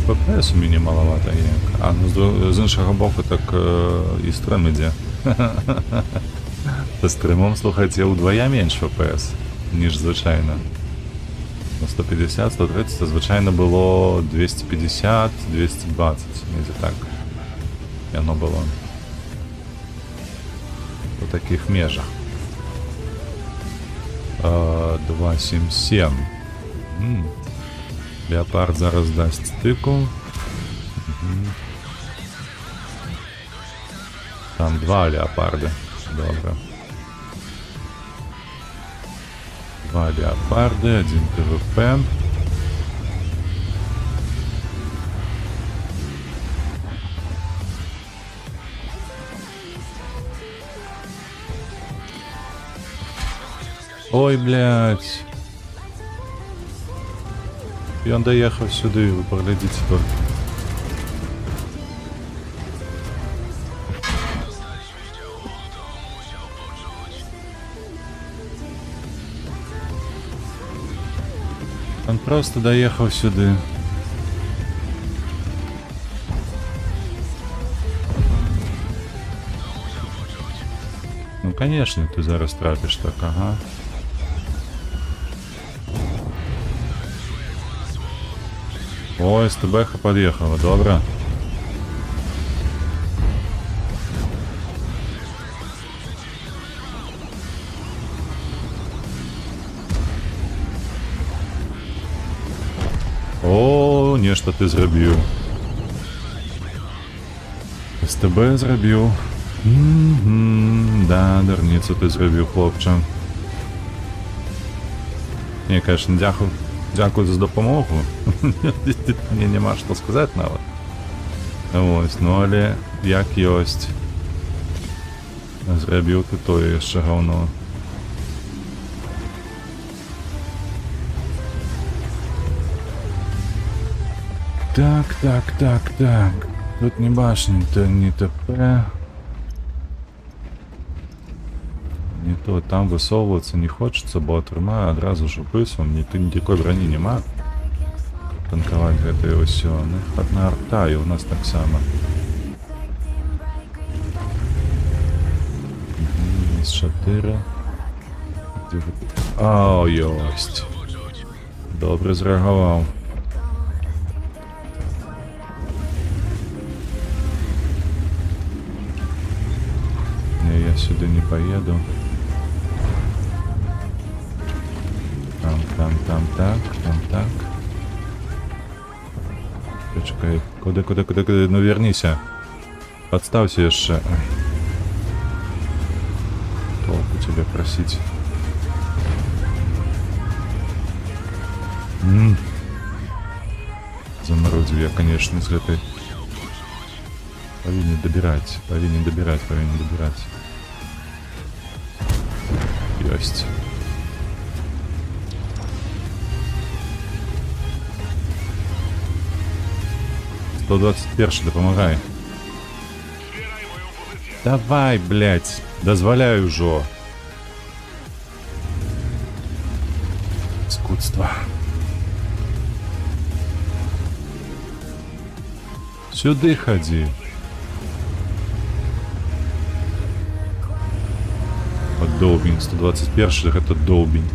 ППС у мяне маловато є. А ну з іншого боку так і стрим іде. Та стримом, слухайте, удвоя менш ФПС, ніж звичайно. На 150, 130, звичайно було 250, 220, не так. І воно було у таких межах. 277. Леопард зараз дасть стику. Там 2 леопарди. Добре. 2 леопарди, 1 ТВП. Ой, блядь. І он доїхав сюди, ви поглядите только. Он просто доїхав сюди. Ну, конечно, ти зараз трапиш так, ага. Ой, СТБ-ха подъехала, добре. О, нешта ти зробив. СТБ зробив. Да, дарницю ти зробив, хлопче. Не, конечно, дякую за допомогу. Мені нема що сказати навіть. Ось, ну але як ёсць. Зрабіў ты тое яшчэ гаўно. Так. Тут не башня, то не ТП. Не то, там высовываться не хочется, бо атрымаю адразу ж упысу, никакой броні нема. Танкаваць гэта і ўсё. Ну, адна арта і у нас так само. Есть 4. О, ёсць. Добре зрэагаваў. Не, я сюда не поеду. Там так. Почекай, куди? Ну вернися. Подставься еще. Толку тебя просить. Заморозил я, конечно, с этой. Повинен добирать. Есть. — 121, допомагай. Давай, блядь, дозволяю уже. Скудство. Сюда ходи. Вот долбень, 121, это долбень.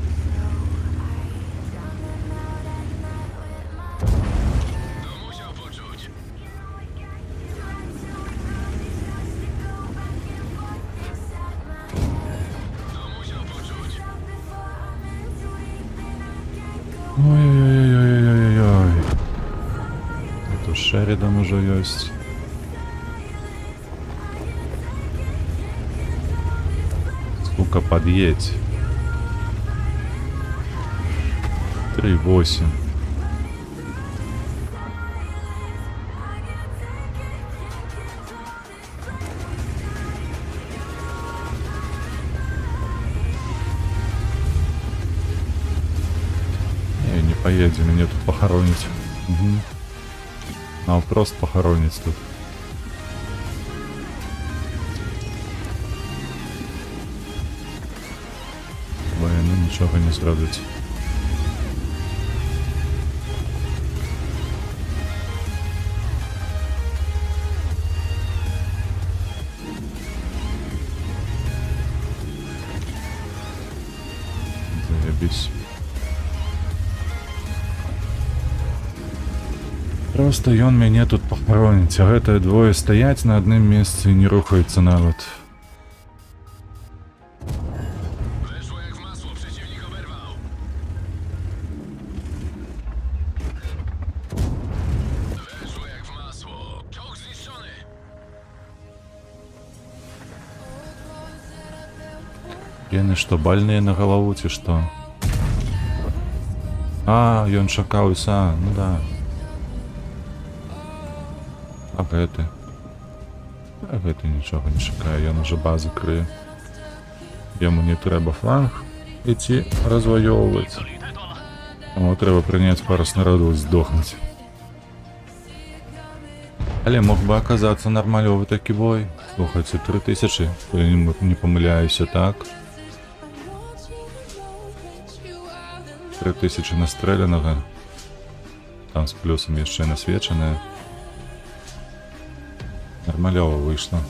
Ой-ой-ой-ой-ой-ой-ой. Это Шеридан уже есть. Сука, подъедь. 3-8. Не поедем, меня тут похоронить. Угу. Нам просто похоронить тут. Военно ничего не зробить. Заебись. Просто ён мяне тут похороніць, а гэтыя двое стаяць на адным месцы і не рухаюцца нават. Weszło jak w masło, przeciwnik oberwał. Weszło jak w masło. Czołg zniszczony. Яны што, бальныя на галаву ці што? А, ён шакаў іса, ну да. А гэты? А гэты нічога не шукае, ён уже базы крые. Яму не трэба фланг ідці разваёўваць. Яму трэба прыняць пару снародаў і здохнуць. Але мог бы аказацца нармалёвы такі бой. Слухайце, 3000, калі не памыляюся, так? 3000 настрэленага. Там з плюсам яшчэ насвечанае. Нормалёво вышло.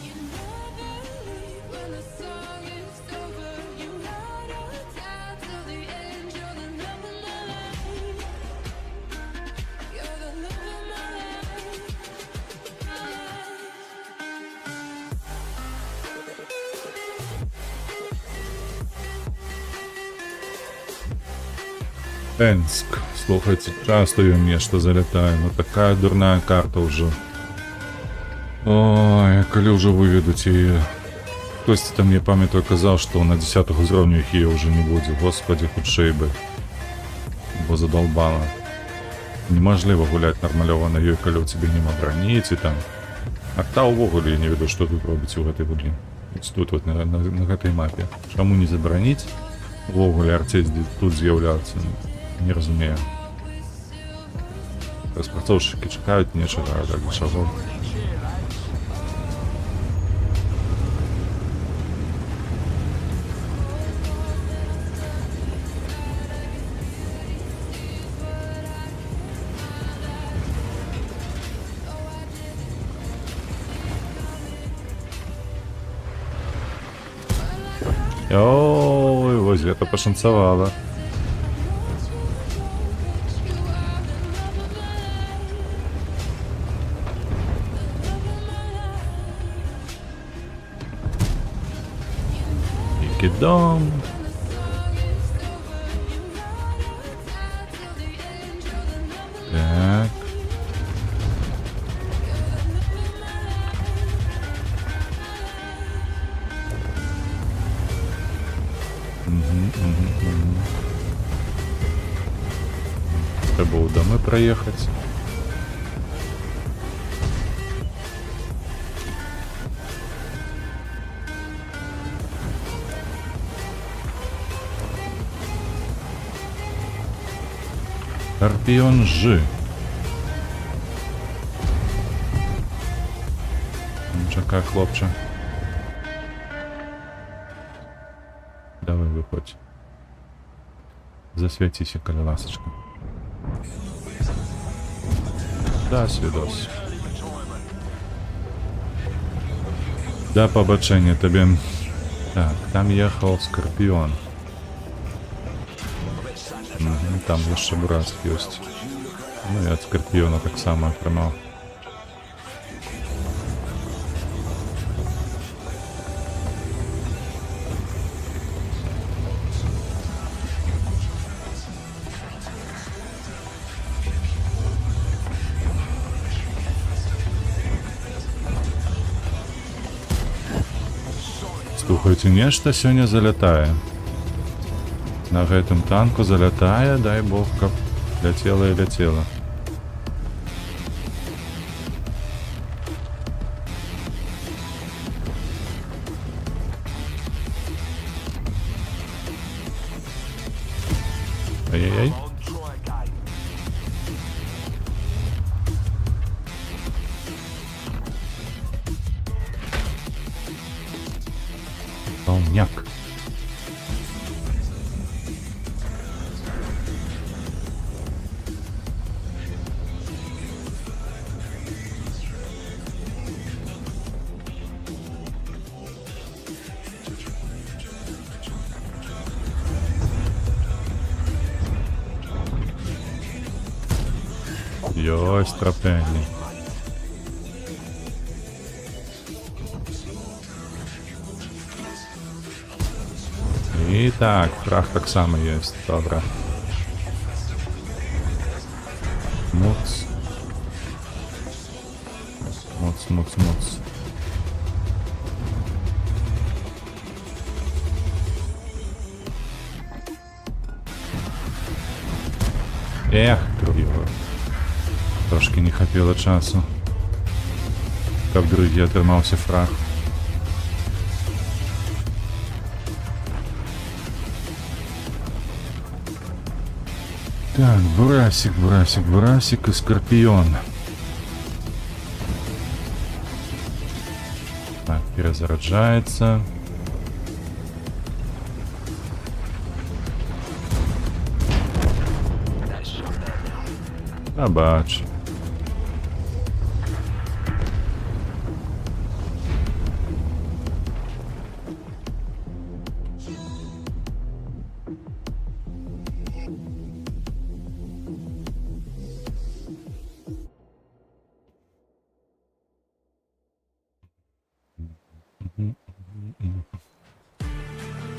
Энск. Слухайте, часто ён нешта залетае, но такая дурная карта уже. Ой, калі ўжо выведуць яе. Хтосьці там, я памятаю, казаў, што на 10 узроўню іх яе ўжо не будзе. Господи, хутчэй бы. бо задолбала. Неможливо гуляти нормальово на ёй, коли у тебе нема броніці там. Арта увогуле я не веду, що тут робиться у гэтай гудлі. Ось тут от на гэтай мапе. Чаму не забараніць? Увогуле арцей тут з'яўляцца. Не разумею. Распрацоўшчыкі чакаюць нечага, а так чаго. Ой, вось гэта пашанцавала. Кидом. Так. Треба у доми проехать. Скорпион Ж. Чекай, хлопче. Давай виходь. Засвятися, коли ласочка. Да, свідос. Да, побачення тобі. Так, там їхав Скорпіон. Там ще Бураск есть. Ну и от Скорпиона так само отримав. Слухайте, нечто сёння залятае. На гэтым танку залятае, дай бог, каб ляцела і ляцела. Ай-яй-яй. Полняк. Йой, стратегії. І так, фраг так само є, добре. Муц. Муц, муц, муц. Ех, його. Трошки не хапіло часу. Каб другі отримався фраг. Так, Бурасик, Бурасик, Бурасик и Скорпион. Так, перезаряжается. Побач.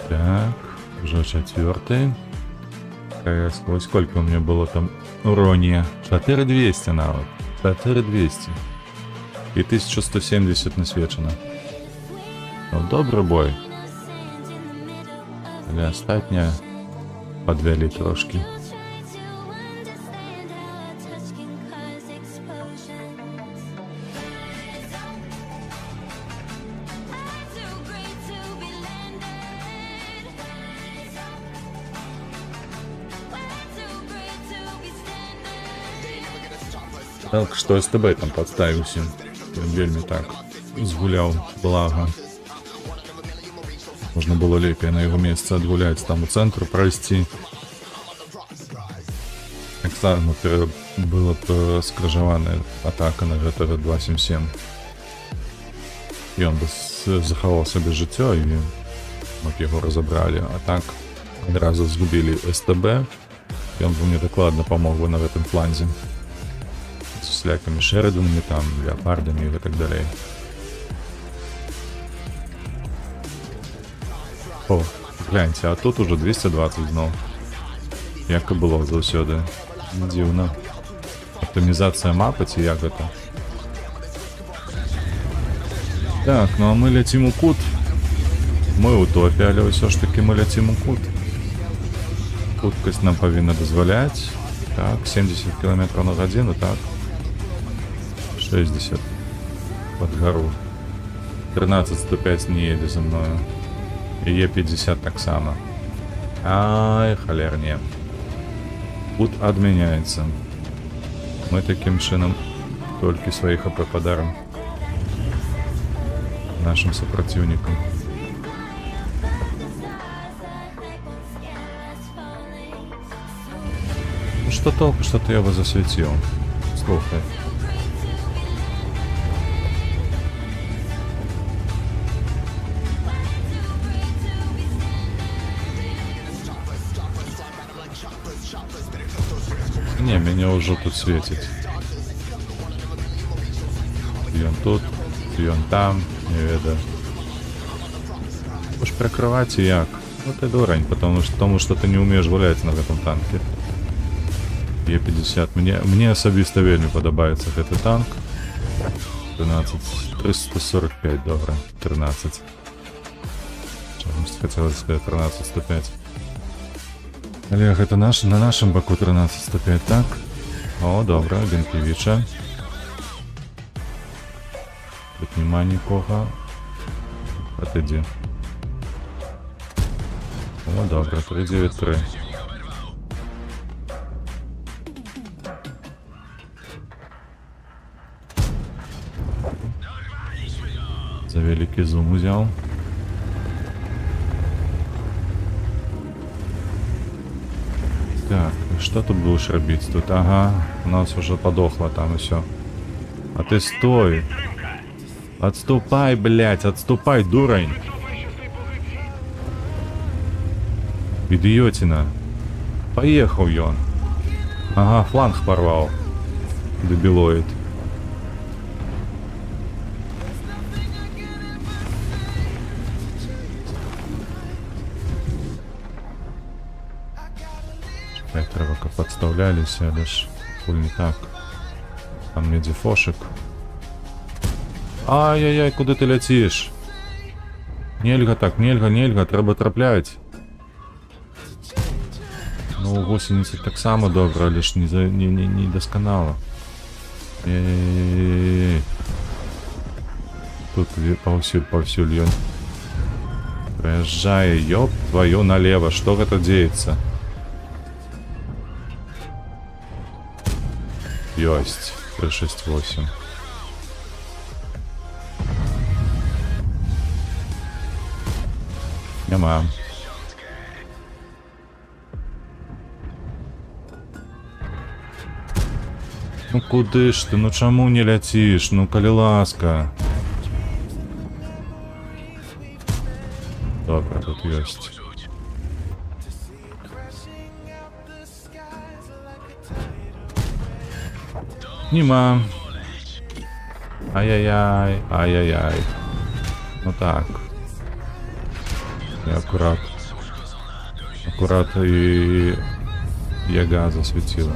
Так, уже 4-й. Ой, сколько у меня было там урония? 4200 навык. 4200. И 1170 насвечено. Ну, добрый бой. Для остатня подвели трошки. Так што СТБ там падставіўся. Ён вельмі так згуляў, блага. Можна было лепей на яго месцы адгуляць, там у цэнтру прайсці. Так само была б скрыжаваная атака на гэтага 277. Ён бы захаваў сабе жыццё і мы б яго разабралі. А так адразу згубілі СТБ. Ён бы мне дакладна памог бы на гэтым фланзе. З усялякімі Шэриданамі, там, леапардамі і так далей. О, гляньте, а тут уже 220 зноў. Як і было заўсёды. Дзіўна. Аптымізацыя мапы ці як гэта? Так, ну а мы ляцім у кут. Мы ў топе, але ўсё ж таки мы ляцім у кут. Хуткасць нам павінна дазваляць. Так, 70 км на гадзіну, так. 60 под гару. 13-105 не едзе за мною. І Е50 так само. Ай, халерне. Кут адмяняецца. Мы таким чынам толькі сваіх ХП падарам нашим супраціўнікам. Ну что толку, что ты его засветил? Слухай. Не, меня уже тут светит. Ён тут, ён там, не ведаю. Будешь прикрывать и як? Ну ты дурень, потому что ты не умеешь гулять на этом танке. Е50. Мне асабіста вельмі падабаецца гэты танк. 345, добра. 13. Чамусь хотелось сказать 13-105. Але гэта на нашым баку 13-105, так? О, добра, Бенкевича. Тут нема нікога. Отойди. О, добра, 393. За великий зум узял. Так, что тут будешь робить? Тут, ага, у нас уже подохло там и все. А ты стой. Отступай, блядь, отступай, дурень. Идиотина. Поехал ён. Ага, фланг порвал. Дебилоид. Треба как подставлялись, але ж фуль не так. Там мне дефошек. Ай-яй-яй, куди ти ляціш? Нельга так, нельга, треба трапляць. Ну, гусеницы так само добре, але ж не досконало. Эй-эй-эй-эй. Тут повсюль ён. Проезжай, ёб твою налево, что это деется? Ёсть, 368. Нема. Ну куды ж ты, ну чаму не ляціш, ну калі ласка. Добра, тут ёсць. Нема. Ай-яй-яй, ай-яй-яй. Ну так. И аккурат и яга засветила.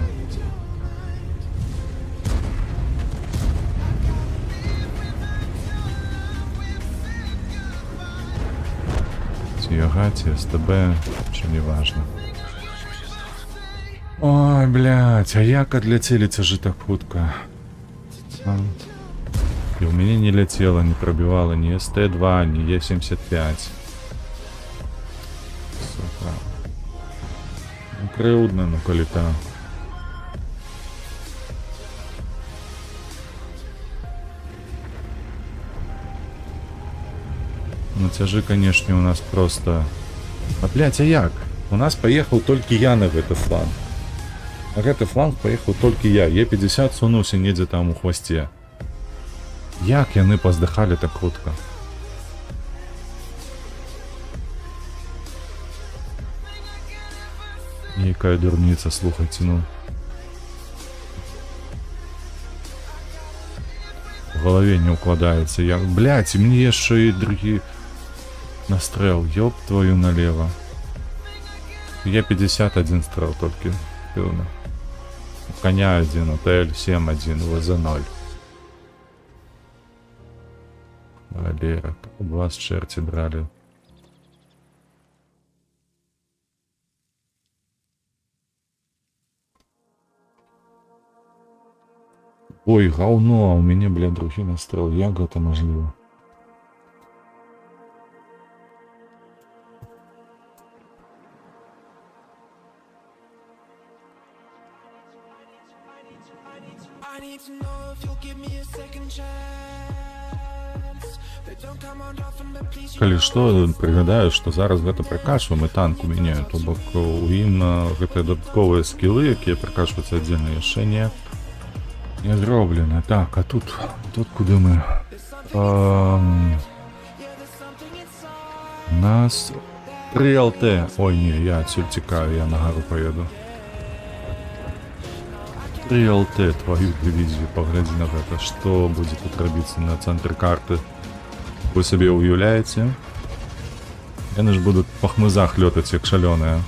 Яга, СТБ, что не важно. Ой, блядь, а як отляцели же так хутка? И у меня не летело, не пробивало ни СТ-2, ни Е75. Сука. Ну, крыўдна, ну коли-то. Ну це же, конечно, у нас просто... А, блядь, а як? У нас поехал только я на гэты фланг. На гэты фланг поехал только я. Е50 сунуўся недзе там у хвасце. Як яны паздыхалі так хутка? Нейкая дурніца, слухайце, ну. В голове не укладаецца. Я, блядь, і мне яшчэ і другі настрэл. Ёб твою налево. Я 51 стрел толькі. Пэўна. Коня 1, АТЛ 7-1, ВЗ-0. Валера, об вас черти драли. Ой, говно, у меня, бля, другі настрел. Як гэта можливо? I need to know if you'll give me a second chance. They don't come on often, but please you Калі што, прыгадаю, што зараз гэта пракачваем і танку мяняю, то бок у ім гэтыя дадатковыя скілы, якія пракачваюцца аддзельна, яшчэ не зроблены. Так, а тут куды мы? У нас 3 ЛТ. Ой, не, я адсюль цікаю, я на гару поеду. 3 ЛТ, твою дивізію, паглядзі на гэта, што будзе тут рабіцца на цэнтры карты. Вы сабе уяўляеце? Яны ж будуць па хмызах лётаць, як шалёныя.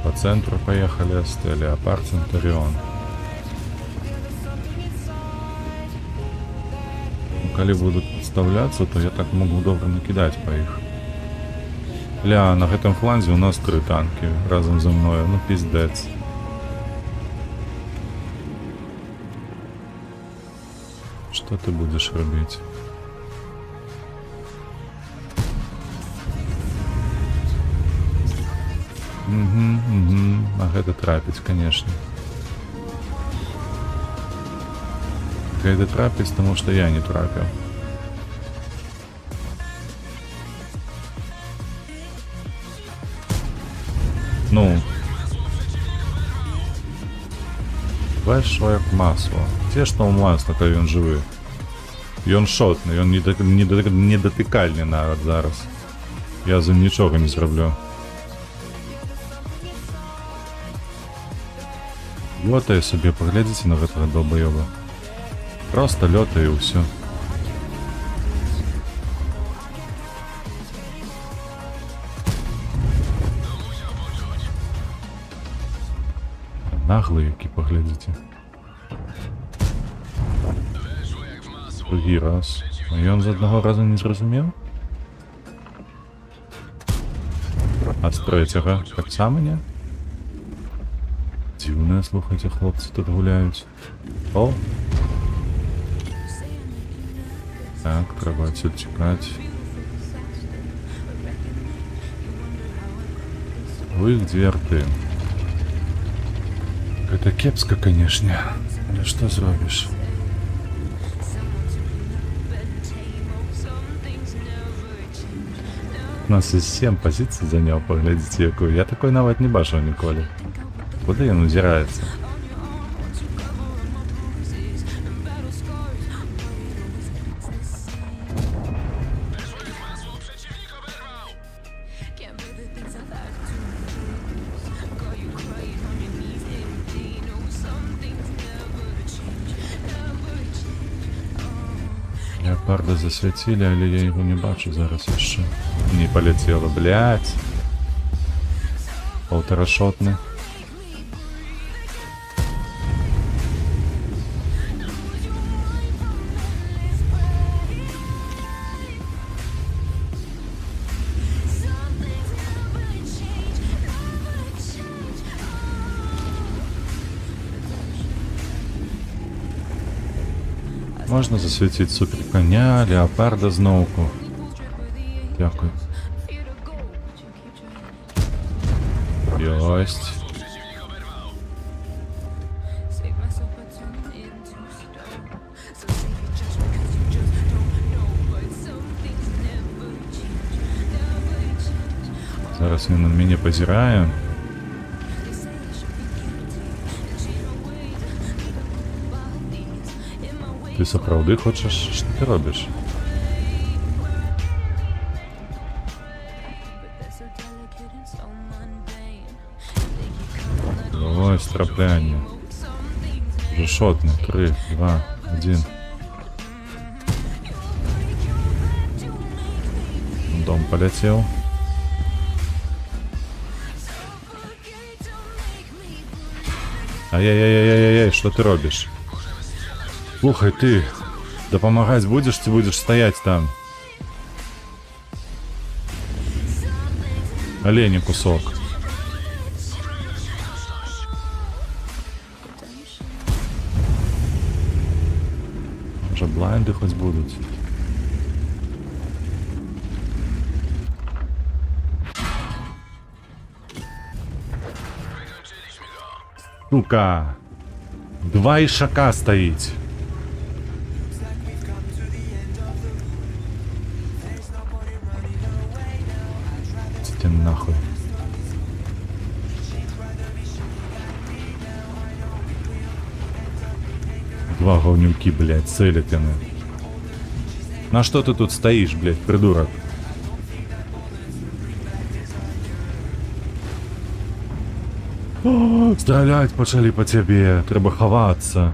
По центру поехали, Леопард Центурион. Ну, коли будут подставляться, то я так могу добро накидать по их. Ля, на гэтым фланзе у нас 3 танки разом за мною, ну пиздец. Что ты будешь робить? А гэта трапіць, конечно. Гэта трапіць, тому что я не трапіў. Ну. Вайшло як масло. Те, што ў масла, калі ён жывы. Ён шотны, ён недатыкальны нават зараз. Я за ім нічога не зраблю. Лётаю собі, паглядзіце на гэтага долбаёба. Просто лётаю і ўсё. Наглы які, паглядзіце. Другі раз. А ён з аднаго разу не зразумеў? А з трэцяга таксама не? Дзіўныя, слухайце, хлопцы тут гуляюць. О! Так, трэба адсюль цікаць. У іх 2 арты. Гэта кепска, канешне. Але што зробіш? У нас і 7 пазіцый заняў, паглядзіце якую. Я такой нават не бачыў ніколі. Куды ён узіраецца? Леопарда засвяцілі, але я яго не бачу зараз яшчэ. Не паляцела, блядь. Полтарашотны. можна засвіціць супер коня, леопарда зноўку? Дякую. Ёсць. Зараз він на мяне пазірае. Ты сапраўды хочаш? Што ты робіш? Ой, страплянне. Уже шотны. 3, 2, 1. Дом полетел. Ай-яй-яй-яй-яй, что ты робишь? Слухай, ты дапамагаць будзеш ці будзеш стаять там? Олені кусок. Може блайнды хоць будуть? Сука! 2 ішака стоїть. Ти нахуй. Два говнюки, блядь, целят яны. На что ты тут стоишь, блядь, придурок? О, стрелять почали по тебе, треба ховаться.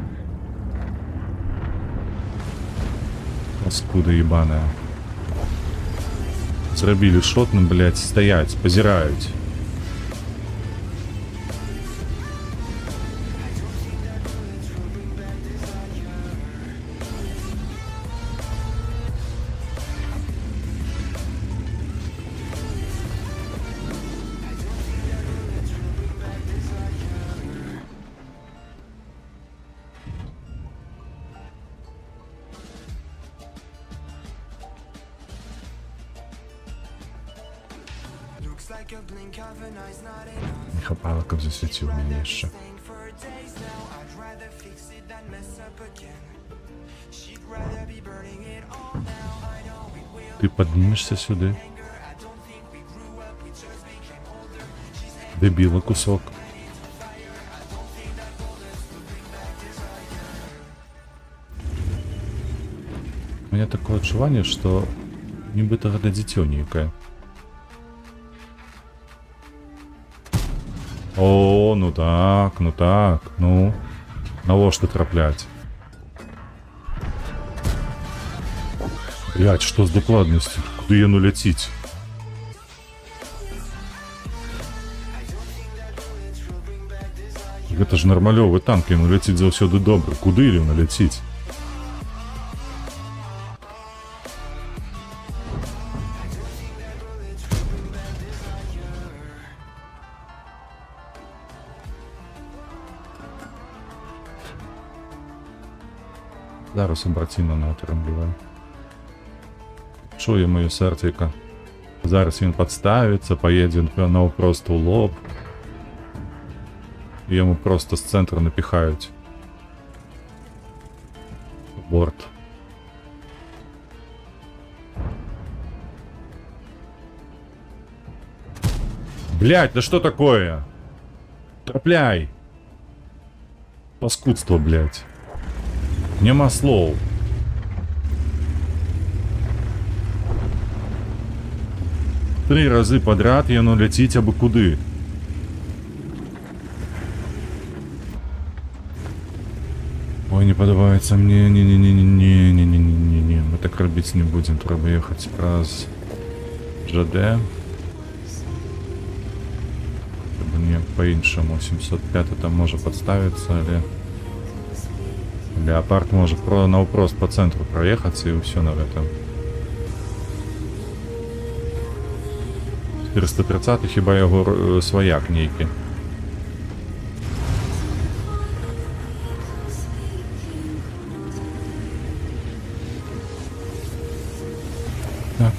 Паскуда ебаная. Зрабілі шотным, блядь, стоять, позирают. Looks like a blink of an eye's not enough. Не хапало, как засветил меня еще. Staying for days now. I'd rather fix it than mess up again. She'd rather be burning it all now. I know we will. Ты поднимешься сюда? I don't think we grew up, we just became older. She's Дебила кусок. У меня такое отчувание, что нібито гэта дзіцё нейкае. О, ну так, ну. Навошта трапляць? Блядь, што з дакладнасцю? Куды яно ляціць? Гэта ж нармалёвы танк, яно ляціць заўсёды добра. Куды яно ляціць? Зараз обратіно на отрымліваем. Чуе моё сэрцейка. Зараз він падставіцца, паедзе наўпрост у лоб. І яму просто з цэнтра напіхаюць. Борт. Блять, да что такое? Трапляй! Паскудство, блять. Нема слов. Три разы подряд яно ляціць абы куды. Ой, не падабаецца мне. Не. Мы так рабіць не будзем. Трэба ехаць праз ЖД. Трэба неяк па-іншаму. 705 там можа падставіцца, але... Леопард может наўпрост по центру проехаться и все на этом. 430 хіба яго сваяк нейкі. Так.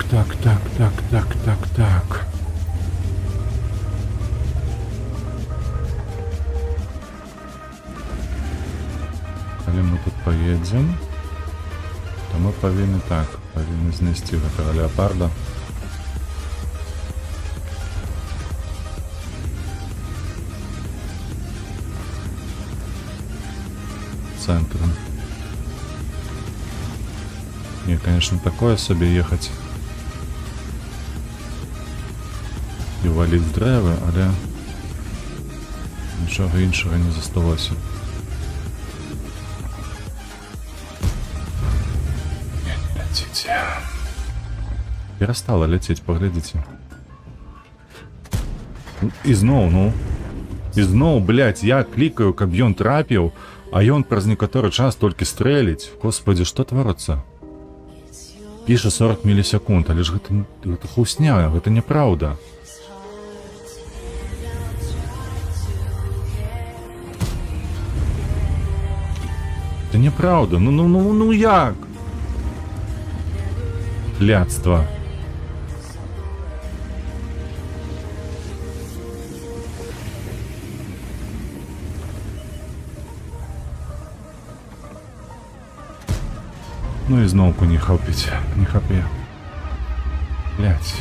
Калі мы тут поедем, то мы павінны знайсці гэтага леапарда. Центром. Не, конечно, такое себе ехать і валіць дрэвы, але нічога іншага не засталося. Не ляціце. Перестала ляцець, паглядзіце. І зноў, блядь, я клікаю, каб ён трапіў, а ён праз некаторы час толькі стрэліць. Господи, што тварацца? Піша 40 мілісекунд, але ж гэта хусня, гэта няправда. Это неправда, ну як? Блядство. Ну и зноўку не хапіць, не хапе. Блядь,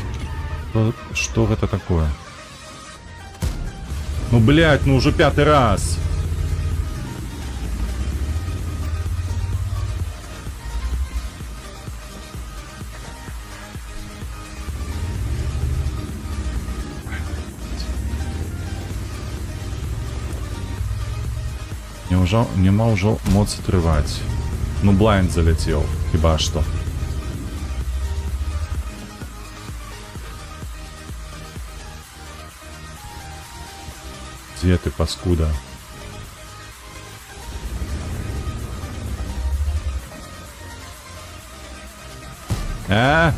что это такое? Ну, блядь, ну уже 5-й раз. Нема ўжо моцы трываць. Ну, блайнд залетел, хіба что. Где ты, паскуда? Так,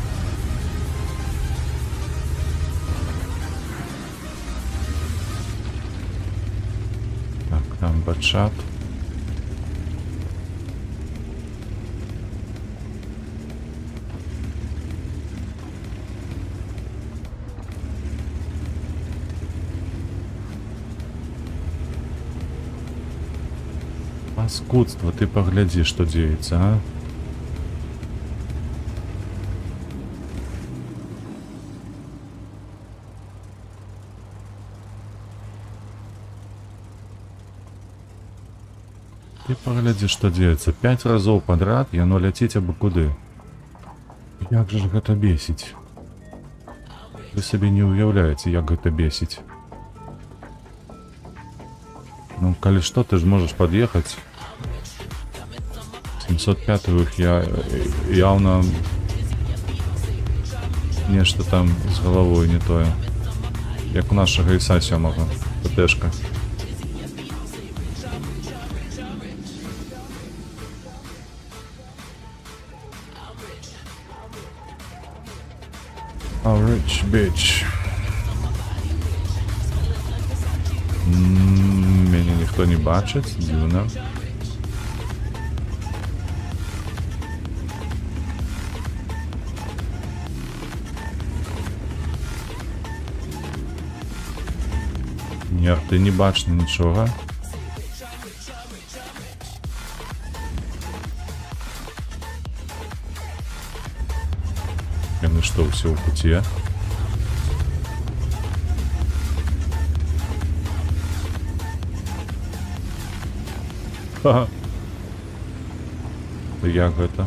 там бачат. Паскудство, ты погляди, что деется, а? Ты погляди, что деется. 5 разов подряд яно ляціць абы куды. Як же гэта бесіць? Вы сабе не уяўляеце, як гэта бесіць. Ну, калі што, ты ж можаш пад'ехаць. 705-ю их я явно нешта там з головой не тое. Як у нашага Іса 7-го, ПТшка. A rich bitch. Мяне ніхто не бачыць, дзіўна. Ні арты не бачна, нічога. Яны што, ўсе ў пуце? Ха-ха. Як гэта?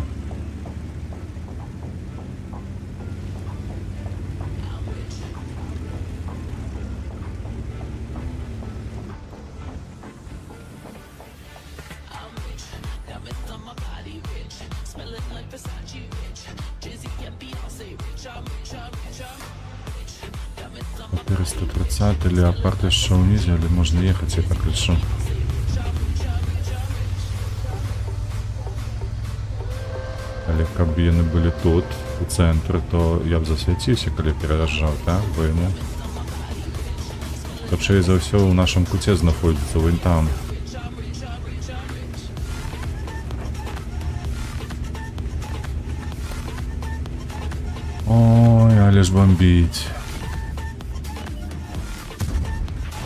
Теперь 130 леопард еще унизе, или можно ехать, я так решу. Але каб яны былі тут, у цэнтры, то я б засвяціўся, калі пераязджаў, так, бо яму. Хутчэй за ўсё ў нашым куце знаходзіцца, вон там. Ой, але ж бомбить.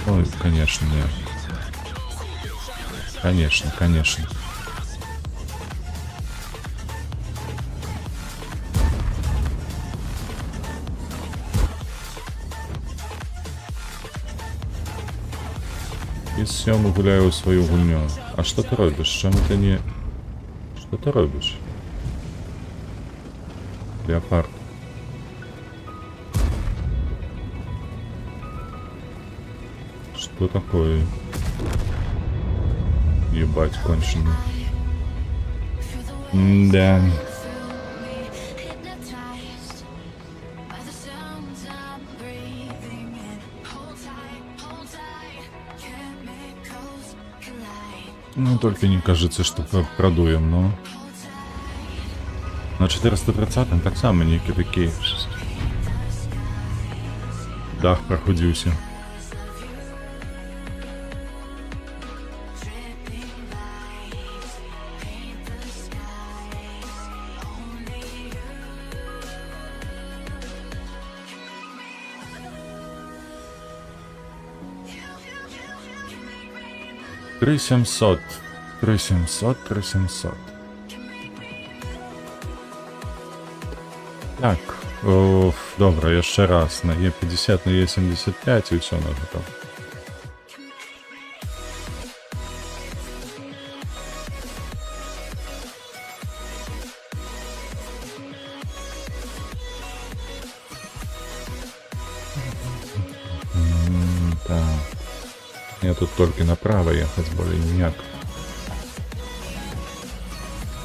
Ой, конечно, нет. Конечно, конечно. І сьому гуляю у свою гульню. А що ти робиш? Чому ти не... Що ти робиш? Леопард. Что такое? Ебать, конченый. Да. Hypnotized by the sounds I'm breathing in. Hold tight, chemicals collide. Ну, только не кажется, что продуем, но... На 430-м так само некий такий... Дах проходився. Три 700. Так, добре, я ще раз на Е50, на Е75 і все, на готово. Так. Я тут только направо ехать более никак.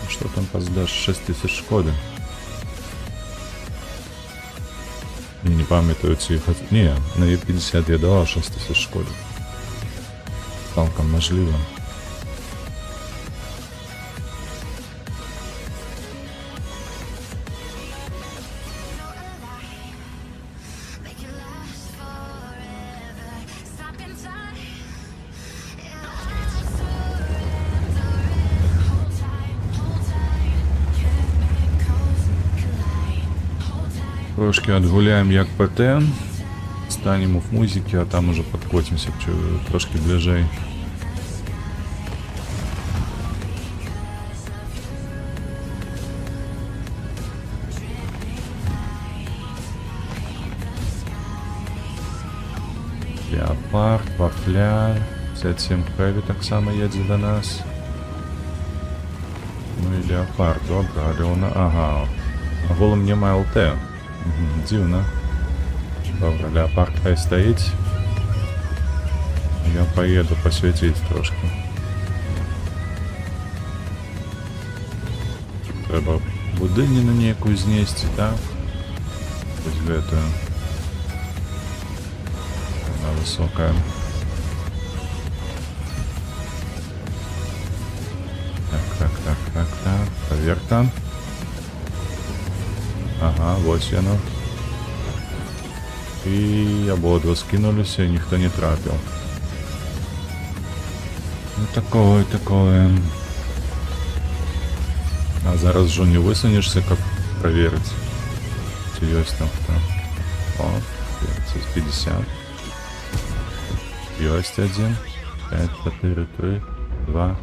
Что там поздашь? 6000 шкоды. Я не пам'ятаю ці... Не, на Е50 я давав 6000 шкоди. Цілком можливо. Make it last forever. Stop in time. Hold tight. Chemicals collide. Hold tight. Трошки отгуляем як ПТ. Станемо в музике, а там уже подкотимся трошки ближей. Леопард, Вафля, 57 Хэви так само едет до нас. Ну і Леопард, добре, але вона... Ага, на голом немає ЛТ. Дивно. Добре, Леопард хай стоїть. Я поеду посвятить трошки. Треба будинину ніяку знести, так? Ось гэтую. Она высокая. Так. Проверка. Ага, вот оно. И ободва скинулись, и никто не трапил. Ну такое. А зараз же не высунешься, как проверить. Чи есть там кто. О, 50. Есть один. 5, 4, 3, 2.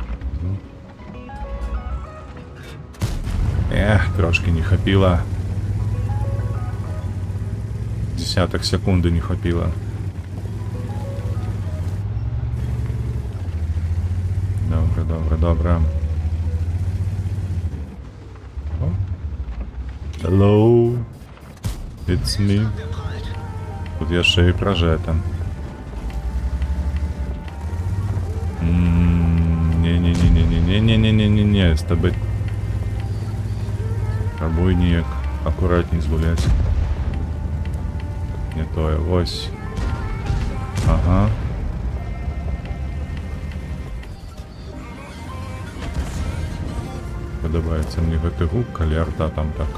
Трошки не хапило. Десяток секунды не хапило. Добре. О. Hello. It's me. Тут я ще і прожета. Не, с тобой. Пробуй ніяк акуратней згулять. Не то, ось. Ага. Подобається мені гэты гук, калі арта там так.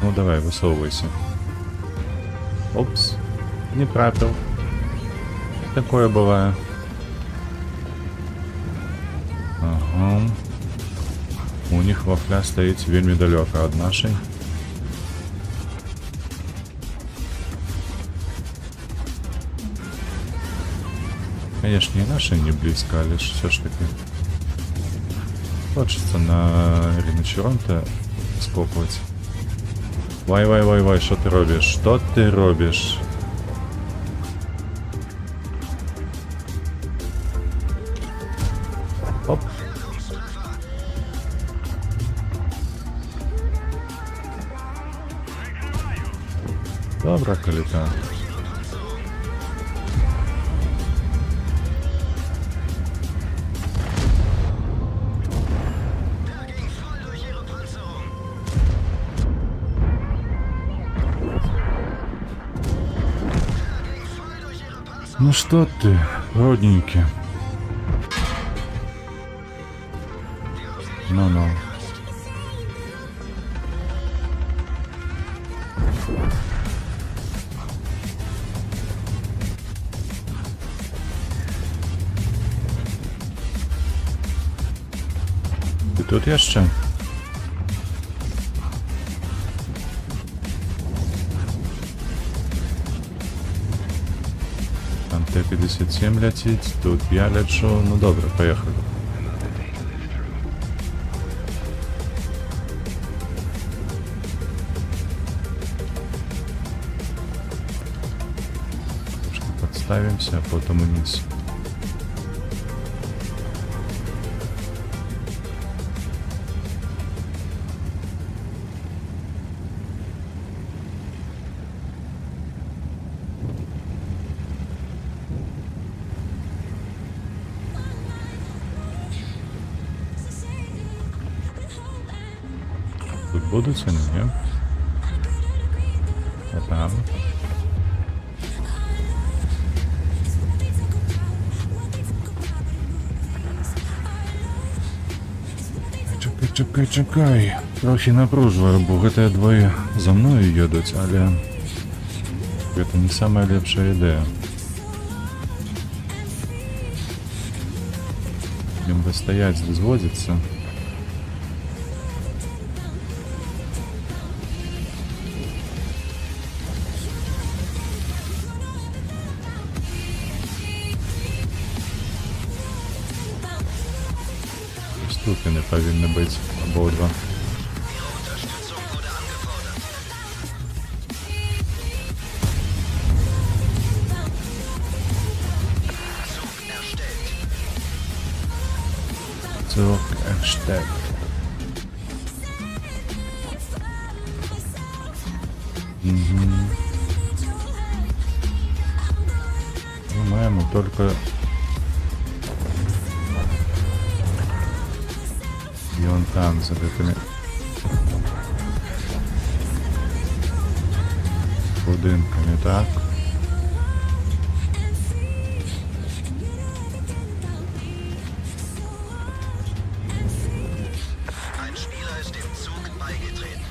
Ну давай, высовывайся. Опс. Не трапил. Такое бывает. Ага. У них вафля стаіць вельмі далёка ад нашай. Конечно, и наши не близко, а лишь все ж таки хочется на риночеронта скопывать. Вай, что ты робишь? Что ты робишь? Оп. Добра, каліка. Ну что ты, родненький? Ну-ну. Ты тут jeszcze? Там Т-57 летить, тут я лечу. Ну добре, поехали. Трошки подставимся, а потом вниз. Тут будуть вони, ні? А там. Чекай. Трохи напружую, бо гэтыя двое за мною едуць, але гэта не самая лепшая ідэя. Ім бы стаять, взводиться. Тут вони повинні бути обидва. Zug erstellt. По-моему, только и он там за этими будинками, так? Ein Spieler ist dem Zug beigetreten.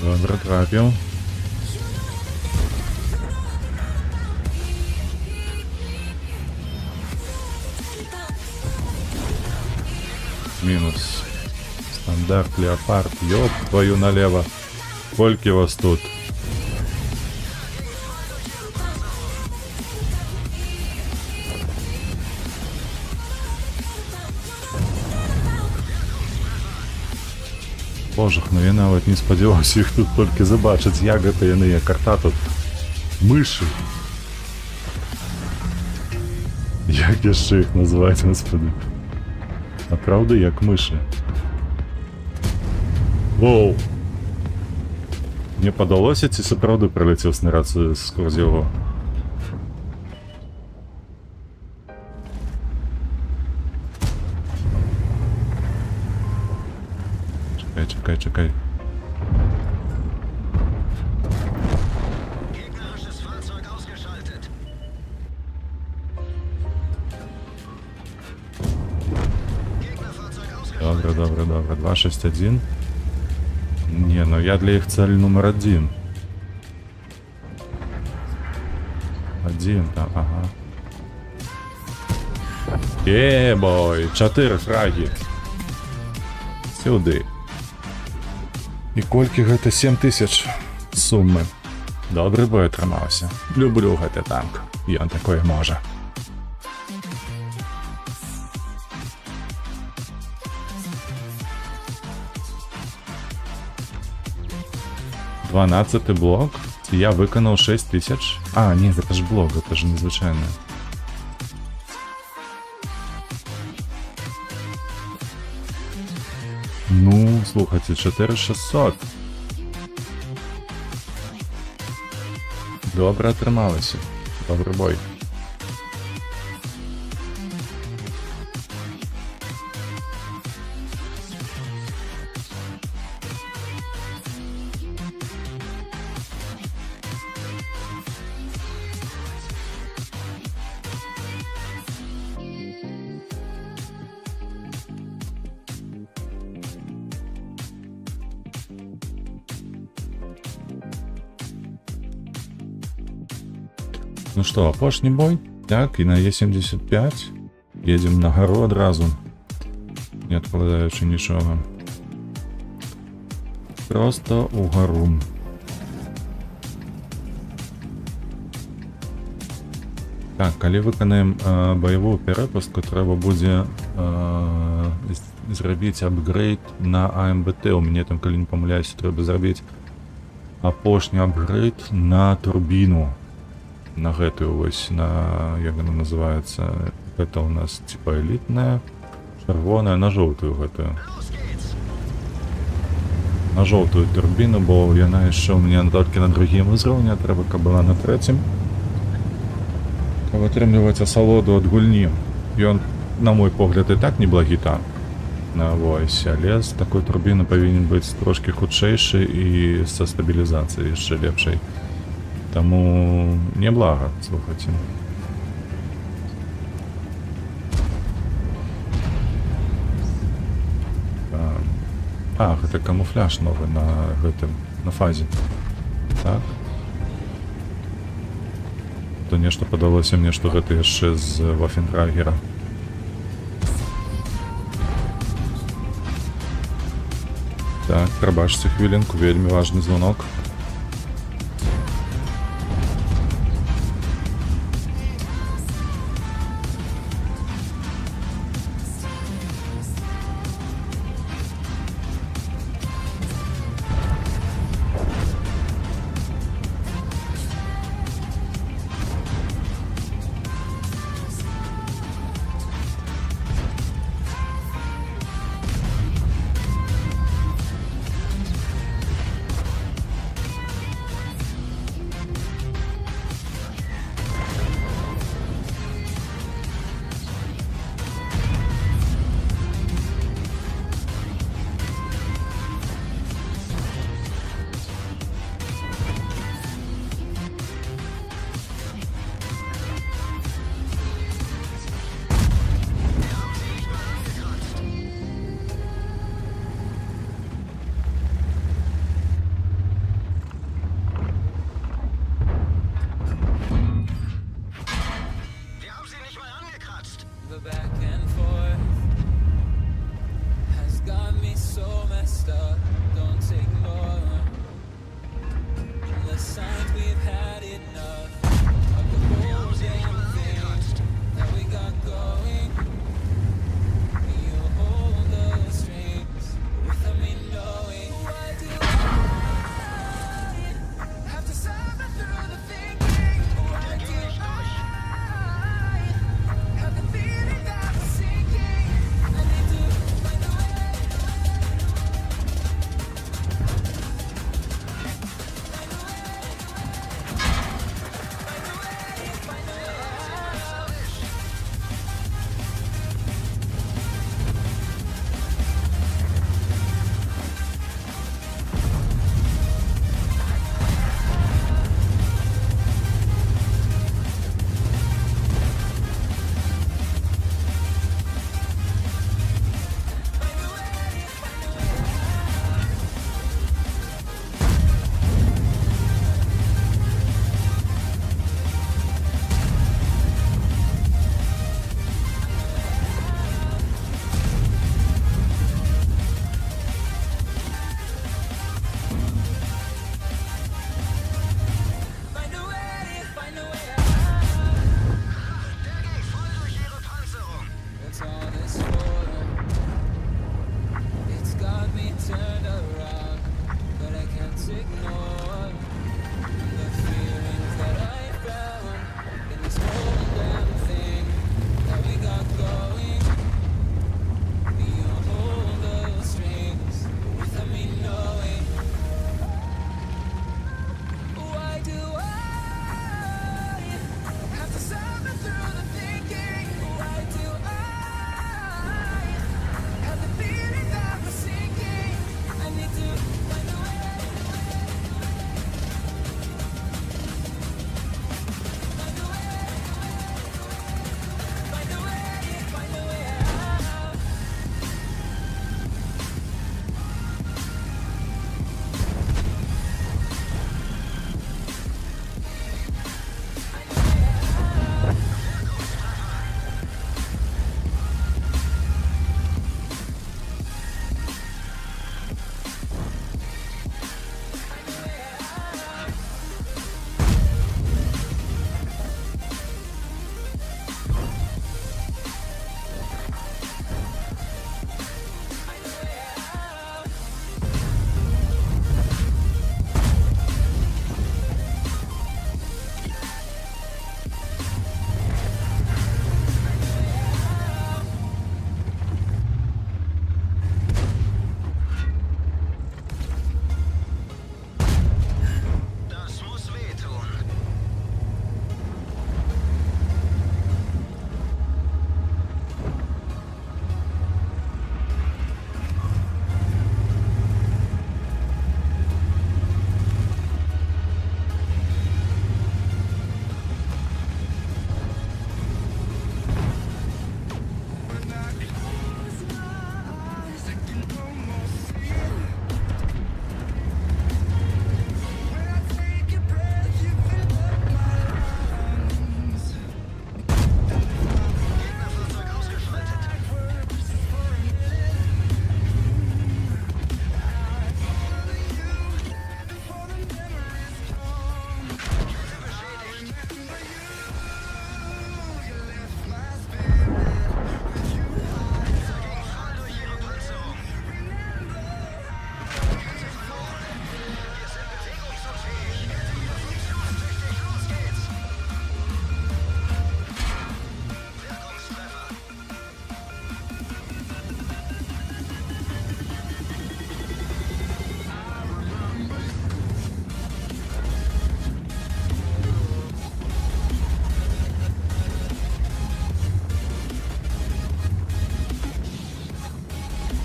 Добре, трапил. Минус. Стандарт Леопард. Ёб твою налево. Сколько вас тут? Боже, ну я навіть не сподівався їх тут тільки забачити. Як це яны, як карта тут. Миші. Як ще їх називати, господи. А правда, як миші. Воу. Мені подалося, ці справді прилетів снаряд сквозь його. Чекай. Gegnerisches Fahrzeug ausgeschaltet. Gegnerfahrzeug ausgeschaltet. Добре. 261. Не, ну я для їх цель номер 1. Один там, ага. Бой, 4 фраги. Сюди. І колькі гэта 7000 суми. Добрий бой тримався. Люблю гэты танк. Ён такое може. Дванадцятий блок. Я виконав 6000. А, ні, це ж блок, це ж незвичайно. Ну, слухайте, 4600. Добре трималися. Добрий бой. Ну что, апошні бой. Так, і на Е75. Едем на гору одразу. Не откладаючи нічого. Просто у гору. Так, коли виконаємо бойову перепустку, треба буде зробити апгрейд на АМБТ. У мене там, коли не помиляюсь, треба зробити апошній апгрейд на турбіну. На гэтую ось, на, як вона називається, гэта у нас типа элитная, чырвоная, на жоўтую гэтую. На жоўтую турбіну, бо яна яшчэ у меня толькі на другім узроўні, трэба, каб была на трэцім. Каб атрымліваць асалоду ад гульні. Ён, на мой погляд, і так неблагі танк. Вось, але з такой турбіны павінен быць трошки хутчэйшы і са стабілізацыяй яшчэ лепшай. Тому неблага, слухайте. А, гэта камуфляж новы на гэтым, на фазе. Так. То нешта падалося мне, што гэта яшчэ з Вафентрагера. Так, прабачце хвілінку, вельмі важны звонок.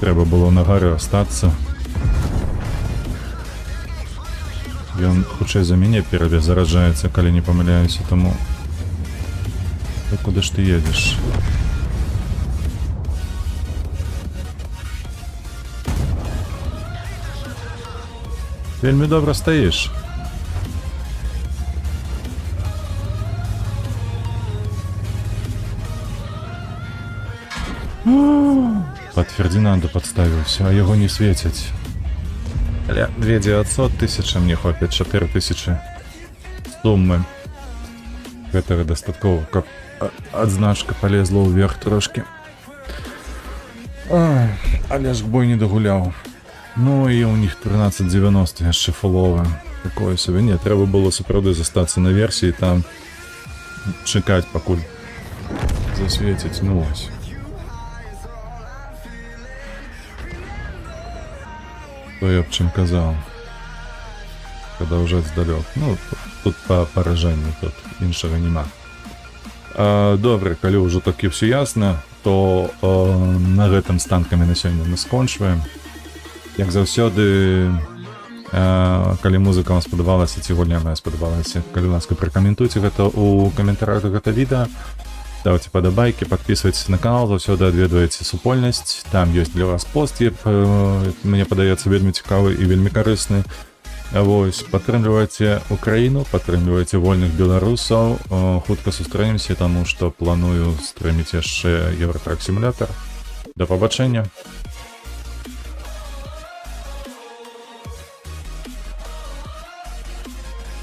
Трэба было на гары астацца. Ён хутчэй за мяне перазараджаецца, калі не памыляюся, таму... А куды ж ты едзеш? Вельмі добра стаіш. Под Фердинанда подставіўся, а яго не свецяць. Але 2900 тысяч, мне хопіць 4000 суммы. Гэтага дастаткова, каб адзначка полезла ўверх трошки. Ай, але ж бой не дагуляў. Ну і у них 1390 яшчэ фулове. Такое сабе. Не, трэба было сапраўды застацца на версіі, там чакаць, пакуль засвеціць. Ну ось. То я б чым казаў. Продолжать здалёк. Ну, тут по паражэнню, тут іншага нема. Добре, калі ўжо такі все ясна, то на гэтым з танкамі на сёння мы скончваем. Як заўсёды, калі музыка вам спадабалася, ці гульня моя спадабалася, калі ласка, пракаментуйце гэта ў каментарах да гэта відэа, ставце падабайкі, подписывайтесь на канал, заўсёды адведвайце супольнасць, там ёсць для вас пост, мне падаецца вельмі цікавы і вельмі карысны. Вось, падтрымлівайце Украіну, падтрымлівайце вольных беларусаў, хутка сустрэнемся, таму што планую стрыміць яшчэ Евротрак сімулятор. Да пабачэння!